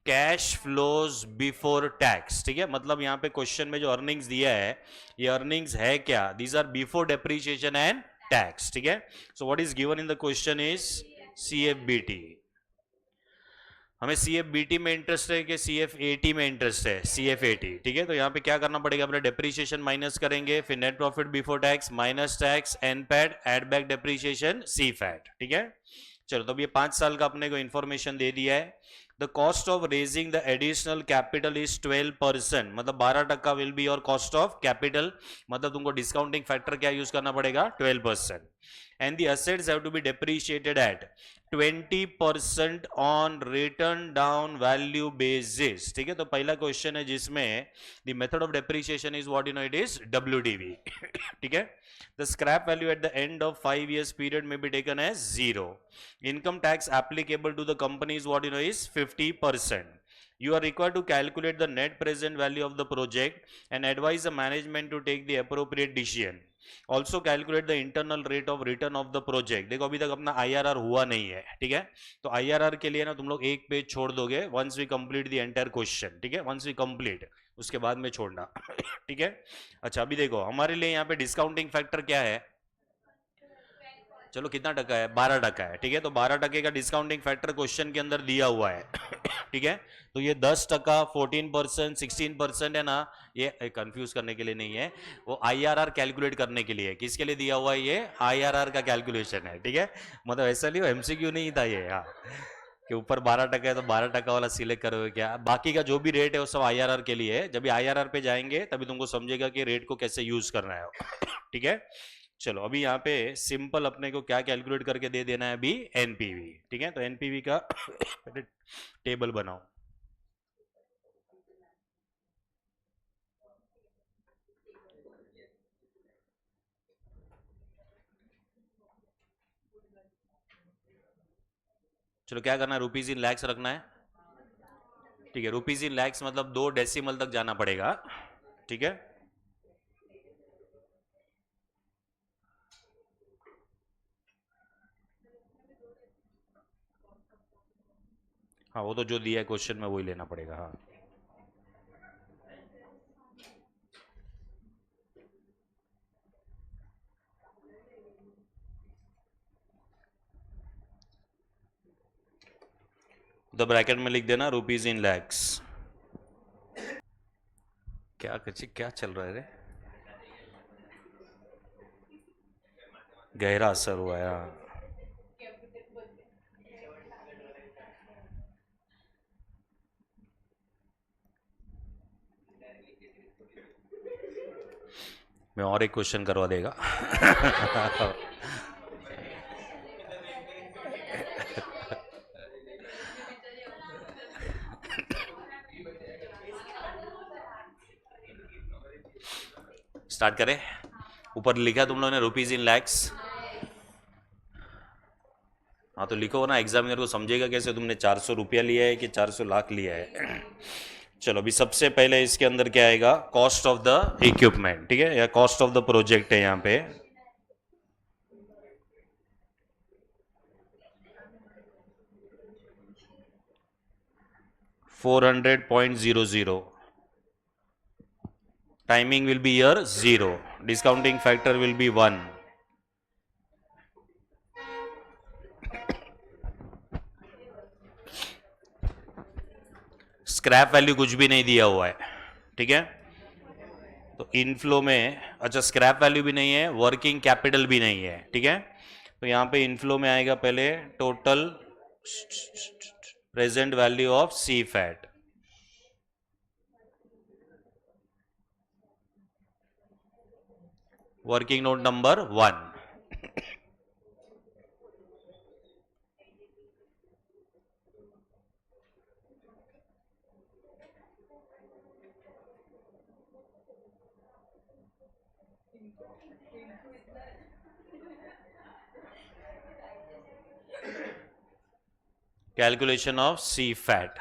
Cash flows before tax. ठीक है, मतलब यहां पे क्वेश्चन में जो अर्निंग्स दिया है, ये अर्निंग्स है क्या? These are before depreciation and tax. ठीक है, so what is given in the question is CFBT। हमें CFBT में इंटरेस्ट है कि CFAT में इंटरेस्ट है? CFAT। ठीक है, तो यहाँ पे क्या करना पड़ेगा? अपने डेप्रीशिएशन माइनस करेंगे, फिर net profit before tax minus tax, NPAT, add back depreciation, CFAT। ठीक है, चलो तो अब ये 5 साल का अपने को इंफॉर्मेशन दे दिया है। The cost of raising the additional capital is 12%, मतलब 12% will be your cost of capital, मतलब तुमको डिस्काउंटिंग फैक्टर क्या यूज करना पड़ेगा? 12%। and the assets have to be depreciated at 20% on written down value basis। ठीक है, तो पहला क्वेश्चन है जिसमें the method of depreciation is what you know it is WDV। ठीक है, the scrap value at the end of 5 years period may be taken as 0। income tax applicable to the company is what you know is 50%। you are required to calculate the net present value of the project and advise the management to take the appropriate decision। Also calculate the internal rate of return of the project. देखो अभी तक अपना IRR हुआ नहीं है। ठीक है, तो IRR के लिए ना तुम लोग एक पेज छोड़ दोगे once we complete the entire question. ठीक है, वंस वी कंप्लीट उसके बाद में छोड़ना। ठीक है, अच्छा अभी देखो हमारे लिए यहाँ पे डिस्काउंटिंग फैक्टर क्या है? चलो कितना टका है? 12% है। ठीक है, तो 12% का डिस्काउंटिंग फैक्टर क्वेश्चन के अंदर दिया हुआ है। ठीक है, तो ये 10%, 14%, 16% है ना, ये कंफ्यूज करने के लिए नहीं है, वो IRR कैलकुलेट करने के लिए है। किसके लिए दिया हुआ है? ये IRR का कैलकुलेशन है। ठीक है, मतलब ऐसा नहीं हो MCQ नहीं था ये। हाँ, कि ऊपर 12% है तो 12% वाला सिलेक्ट करोगे क्या? बाकी का जो भी रेट है वो सब IRR के लिए है। जब भी IRR पे जाएंगे तभी तुमको समझेगा कि रेट को कैसे यूज करना है। ठीक है, चलो अभी यहाँ पे सिंपल अपने को क्या कैलकुलेट करके दे देना है अभी? NPV। ठीक है, तो NPV का टेबल बनाओ। चलो क्या करना है? रुपीज इन लैक्स रखना है। ठीक है, रुपीज इन लैक्स मतलब 2 डेसिमल तक जाना पड़ेगा। ठीक है, हाँ वो तो जो दिया है क्वेश्चन में वही लेना पड़ेगा। हाँ, तो ब्रैकेट में लिख देना रुपीज इन लैक्स। क्या चल रहा है रे? गहरा असर हुआ है। हाँ। मैं और एक क्वेश्चन करवा देगा। स्टार्ट करें? ऊपर लिखा तुम लोगों ने रुपीज इन लैक्स। हाँ तो लिखो ना, एग्जामिनर को समझेगा कैसे तुमने 400 रुपया लिया है कि 400 लाख लिया है। चलो अभी सबसे पहले इसके अंदर क्या आएगा, कॉस्ट ऑफ द इक्विपमेंट, ठीक है, या कॉस्ट ऑफ द प्रोजेक्ट है यहाँ पे। $400.00, timing will be here 0, discounting factor will be 1, scrap value कुछ भी नहीं दिया हुआ है, ठीक है। तो इनफ्लो में, अच्छा स्क्रैप वैल्यू भी नहीं है, वर्किंग कैपिटल भी नहीं है, ठीक है। तो यहाँ पे इनफ्लो में आएगा पहले total present value of CFAT, working note number 1। Calculation of CFAT,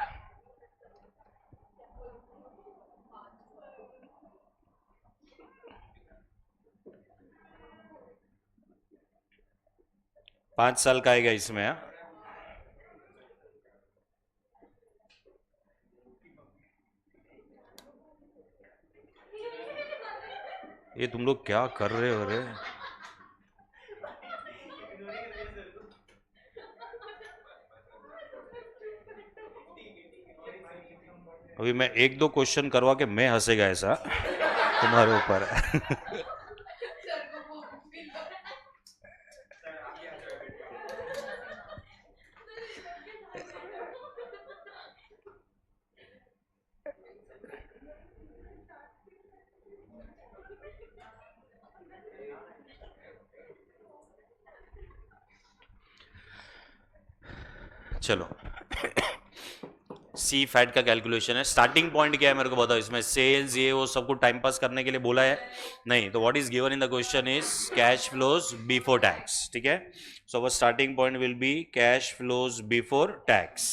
पांच साल का आएगा इसमें, हाँ? ये तुम लोग क्या कर रहे हो रे? अभी मैं एक दो क्वेश्चन करवा के मैं हंसेगा ऐसा तुम्हारे ऊपर। चलो सी फैट का कैलकुलेशन है, स्टार्टिंग पॉइंट क्या है मेरे को बताओ, इसमें सेल्स ये वो सबको टाइम पास करने के लिए बोला है नहीं, तो what is given in the question is cash flows before tax, ठीक है। So our starting point will be cash flows before tax.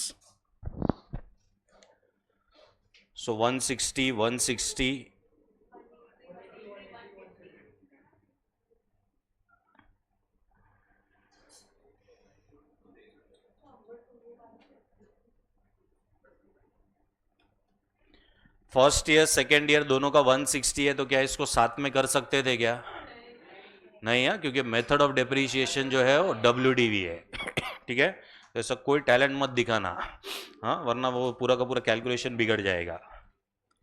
So 160 160 first year second year दोनों का 160 है, तो क्या इसको साथ में कर सकते थे क्या? नहीं है, क्योंकि मेथड ऑफ डेप्रिसिएशन जो है वो WDV है। ठीक है, तो ऐसा कोई टैलेंट मत दिखाना, हाँ, वरना वो पूरा का पूरा कैलकुलेशन बिगड़ जाएगा।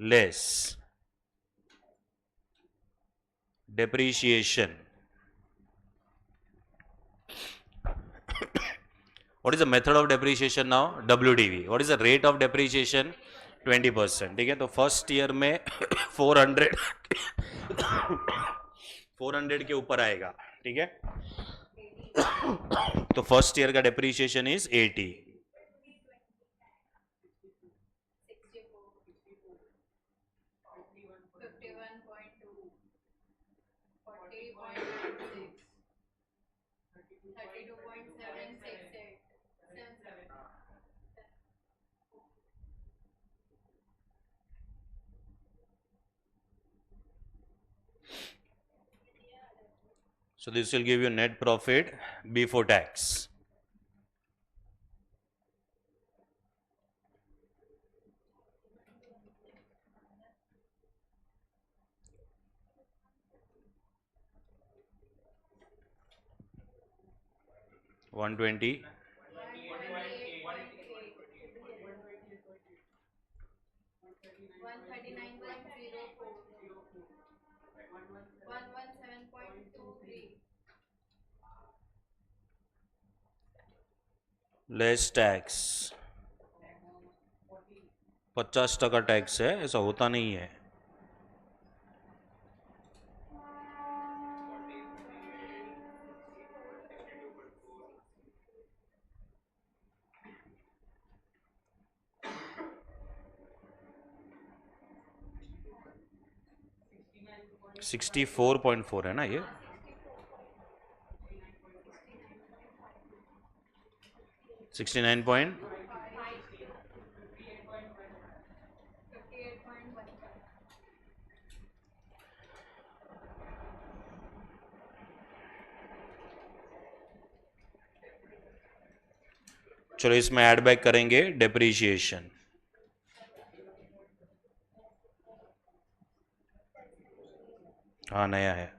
Less depreciation, what is the method of depreciation now? WDV. what is the rate of depreciation? 20%, ठीक है। तो फर्स्ट ईयर में 400 400 के ऊपर आएगा, ठीक है। तो फर्स्ट ईयर का depreciation is 80, so this will give you net profit before tax. $120, less tax, 50% tax है, ऐसा होता नहीं है। $64.4 है ना ये, 69 पॉइंट चलो इसमें ऐड बैक करेंगे डेप्रीशिएशन। हाँ नया है।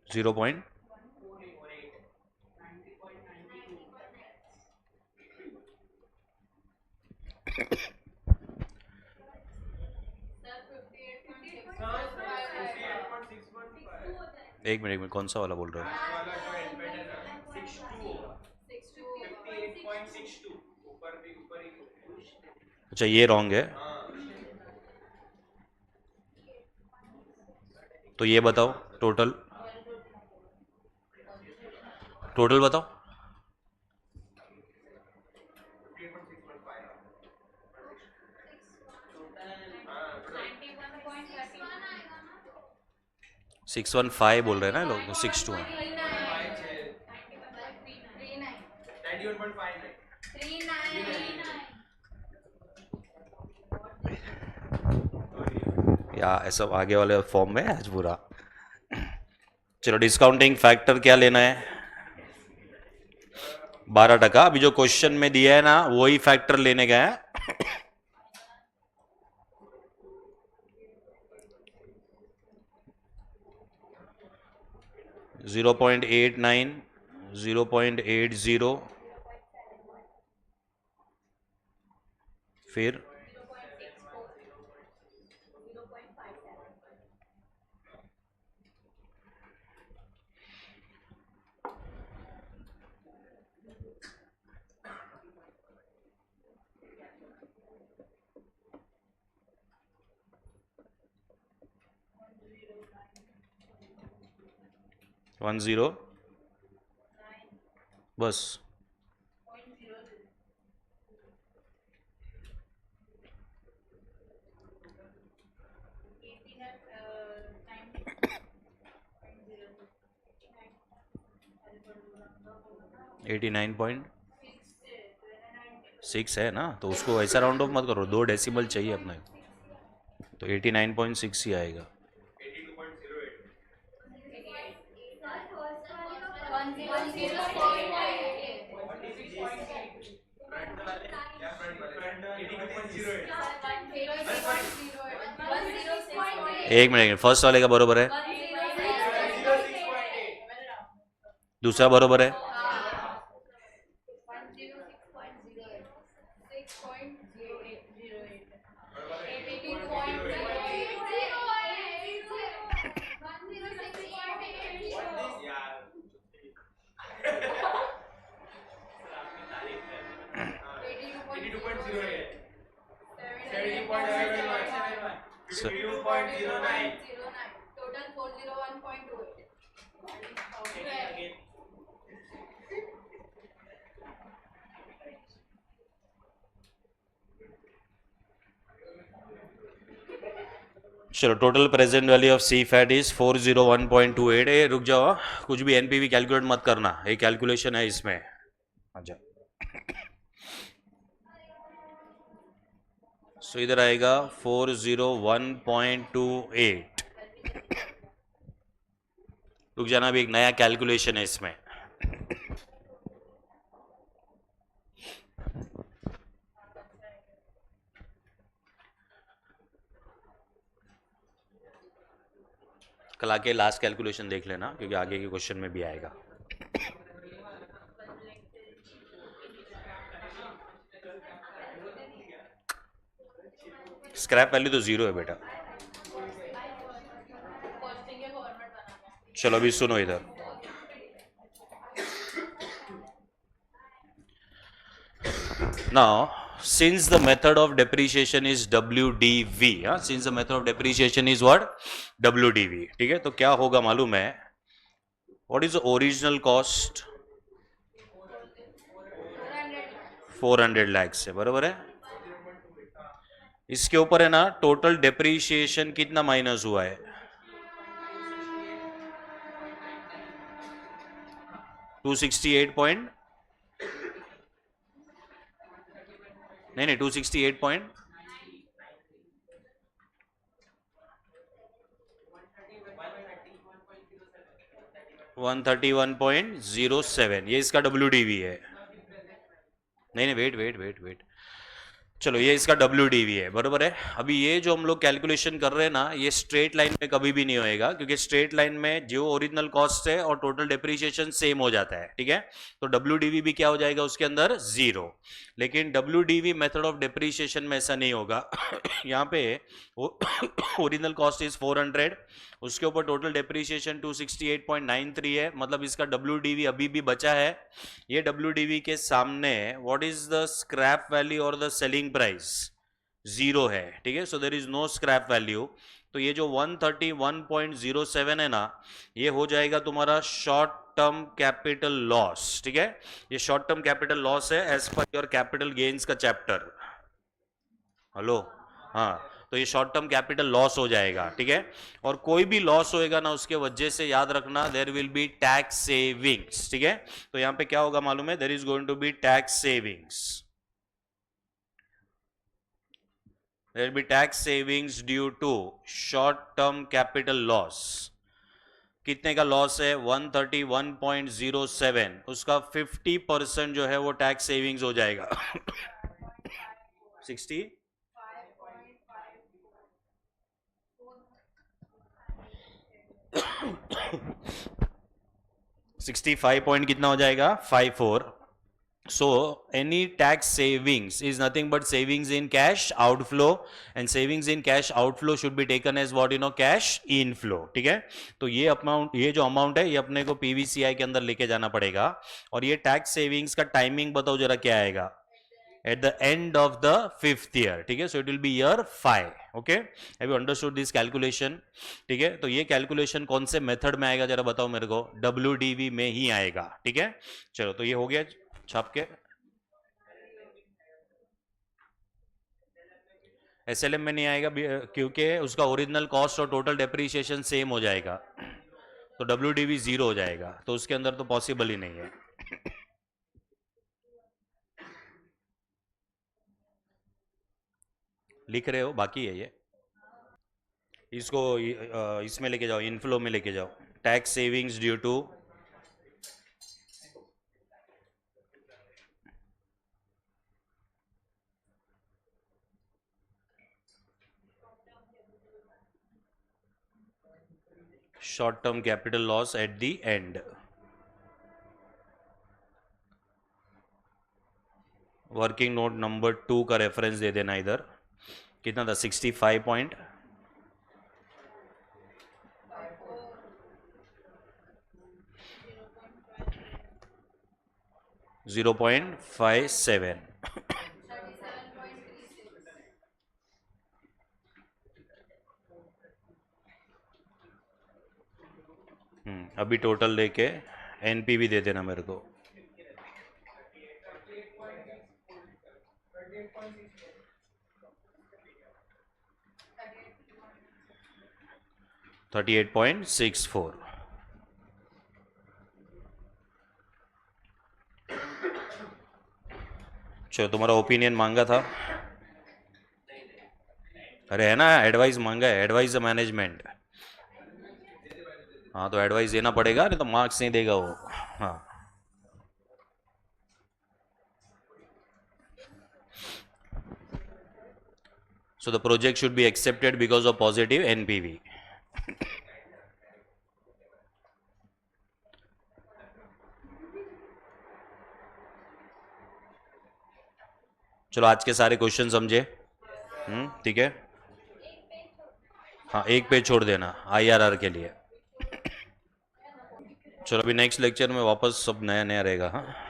जीरो पॉइंट एक मिनट कौन सा वाला बोल रहे हो? अच्छा ये रॉन्ग है, तो ये बताओ टोटल, टोटल बताओ। सिक्स वन फाइव बोल रहे हैं ना लोग, 6.2 है। या ऐसा आगे वाले फॉर्म में आज पूरा। चलो डिस्काउंटिंग फैक्टर क्या लेना है? 12%। अभी जो क्वेश्चन में दिया है ना वही फैक्टर लेने गए हैं। 0.89, 0.80, फिर 10 बस। एटी 9.6 है ना, तो उसको ऐसा राउंड ऑफ मत करो, 2 डेसिमल चाहिए अपने, तो 89.6 ही आएगा। एक मिनट, फर्स्ट वाले का बरोबर है, दूसरा बरोबर है। चलो total present value of CFAT is 401.28। रुक जाओ, कुछ भी एनपीवी कैलकुलेट मत करना, ये कैलकुलेशन है इसमें। अच्छा सो इधर आएगा 401.28। रुक जाना, अभी एक नया कैलकुलेशन है इसमें। कल आके लास्ट कैलकुलेशन देख लेना, क्योंकि आगे के क्वेश्चन में भी आएगा। स्क्रैप वैल्यू तो 0 है बेटा। चलो अभी सुनो इधर, now since the method of depreciation is WDV, since the method of depreciation is what, WDV, ठीक है, तो क्या होगा मालूम है? what is the original cost? 400 lakhs है, बराबर है। इसके ऊपर है ना टोटल डेप्रीशिएशन कितना माइनस हुआ है? 268 पॉइंट, नहीं 268 पॉइंट 131.07, ये इसका WDV है। नहीं वेट वेट वेट वेट, चलो ये इसका WDV है, बरोबर है। अभी ये जो हम लोग कैलकुलेशन कर रहे हैं ना, ये स्ट्रेट लाइन में कभी भी नहीं होएगा, क्योंकि स्ट्रेट लाइन में जो ओरिजिनल कॉस्ट है और टोटल डेप्रीशिएशन सेम हो जाता है, ठीक है। तो WDV भी क्या हो जाएगा उसके अंदर? 0। लेकिन WDV मेथड ऑफ डेप्रीशिएशन में ऐसा नहीं होगा। यहाँ पे ओरिजिनल कॉस्ट इज 400, उसके ऊपर टोटल डेप्रीशिएशन 268.93 है, मतलब इसका WDV अभी भी बचा है। ये WDV के सामने what is the scrap value और द सेलिंग प्राइस? 0 है, ठीक है। So there is no scrap value. तो ये जो 131.07 है ना, ये हो जाएगा तुम्हारा शॉर्ट टर्म कैपिटल लॉस, ठीक है। ये शॉर्ट टर्म कैपिटल लॉस है as per your capital gains का चैप्टर। हेलो, हाँ, तो ये शॉर्ट टर्म कैपिटल लॉस हो जाएगा, ठीक है। और कोई भी लॉस होएगा ना, उसके वजह से याद रखना there will be tax savings, ठीक है। तो यहां पे क्या होगा मालूम है? There is going to be tax savings, there be tax savings due to short term capital loss. कितने का लॉस है? 131.07, उसका 50% जो है वो टैक्स सेविंग्स हो जाएगा। 60 65 पॉइंट कितना हो जाएगा? 54। So any tax savings is nothing but savings in cash outflow, and savings in cash outflow should be taken as what cash inflow, ठीक है। तो ये अमाउंट, ये जो अमाउंट है, ये अपने को PVCI के अंदर लेके जाना पड़ेगा। और ये टैक्स सेविंग्स का टाइमिंग बताओ जरा क्या आएगा? Eight the end of the 5th year, ठीक है। So it will be year 5, okay. Have you understood this calculation? ठीक है। तो ये कैलकुलेशन कौन से मेथड में आएगा जरा बताओ मेरे को? WDV में ही आएगा, ठीक है। चलो, तो ये हो गया छाप के। SLM में नहीं आएगा क्योंकि उसका ओरिजिनल कॉस्ट और टोटल डेप्रीशिएशन सेम हो जाएगा, तो WDV 0 हो जाएगा, तो उसके अंदर तो पॉसिबल ही नहीं है। लिख रहे हो? बाकी है ये, इसको इसमें लेके जाओ, इनफ्लो में लेके जाओ। Tax savings due to short term capital loss at the end. Working note number 2 का रेफरेंस दे देना इधर। कितना था? 65 पॉइंट 0.57। अभी टोटल लेके NPV दे देना मेरे को। $38.64। चलो, तुम्हारा ओपिनियन मांगा था। अरे है ना, एडवाइस मांगा है, एडवाइस मैनेजमेंट। हाँ, तो एडवाइस देना पड़ेगा, नहीं तो मार्क्स नहीं देगा वो। हाँ, so the project should be accepted because of positive NPV। चलो, आज के सारे क्वेश्चन समझे? ठीक है। हाँ, एक पेज छोड़ देना IRR के लिए। चलो, अभी नेक्स्ट लेक्चर में वापस सब नया नया रहेगा। हाँ।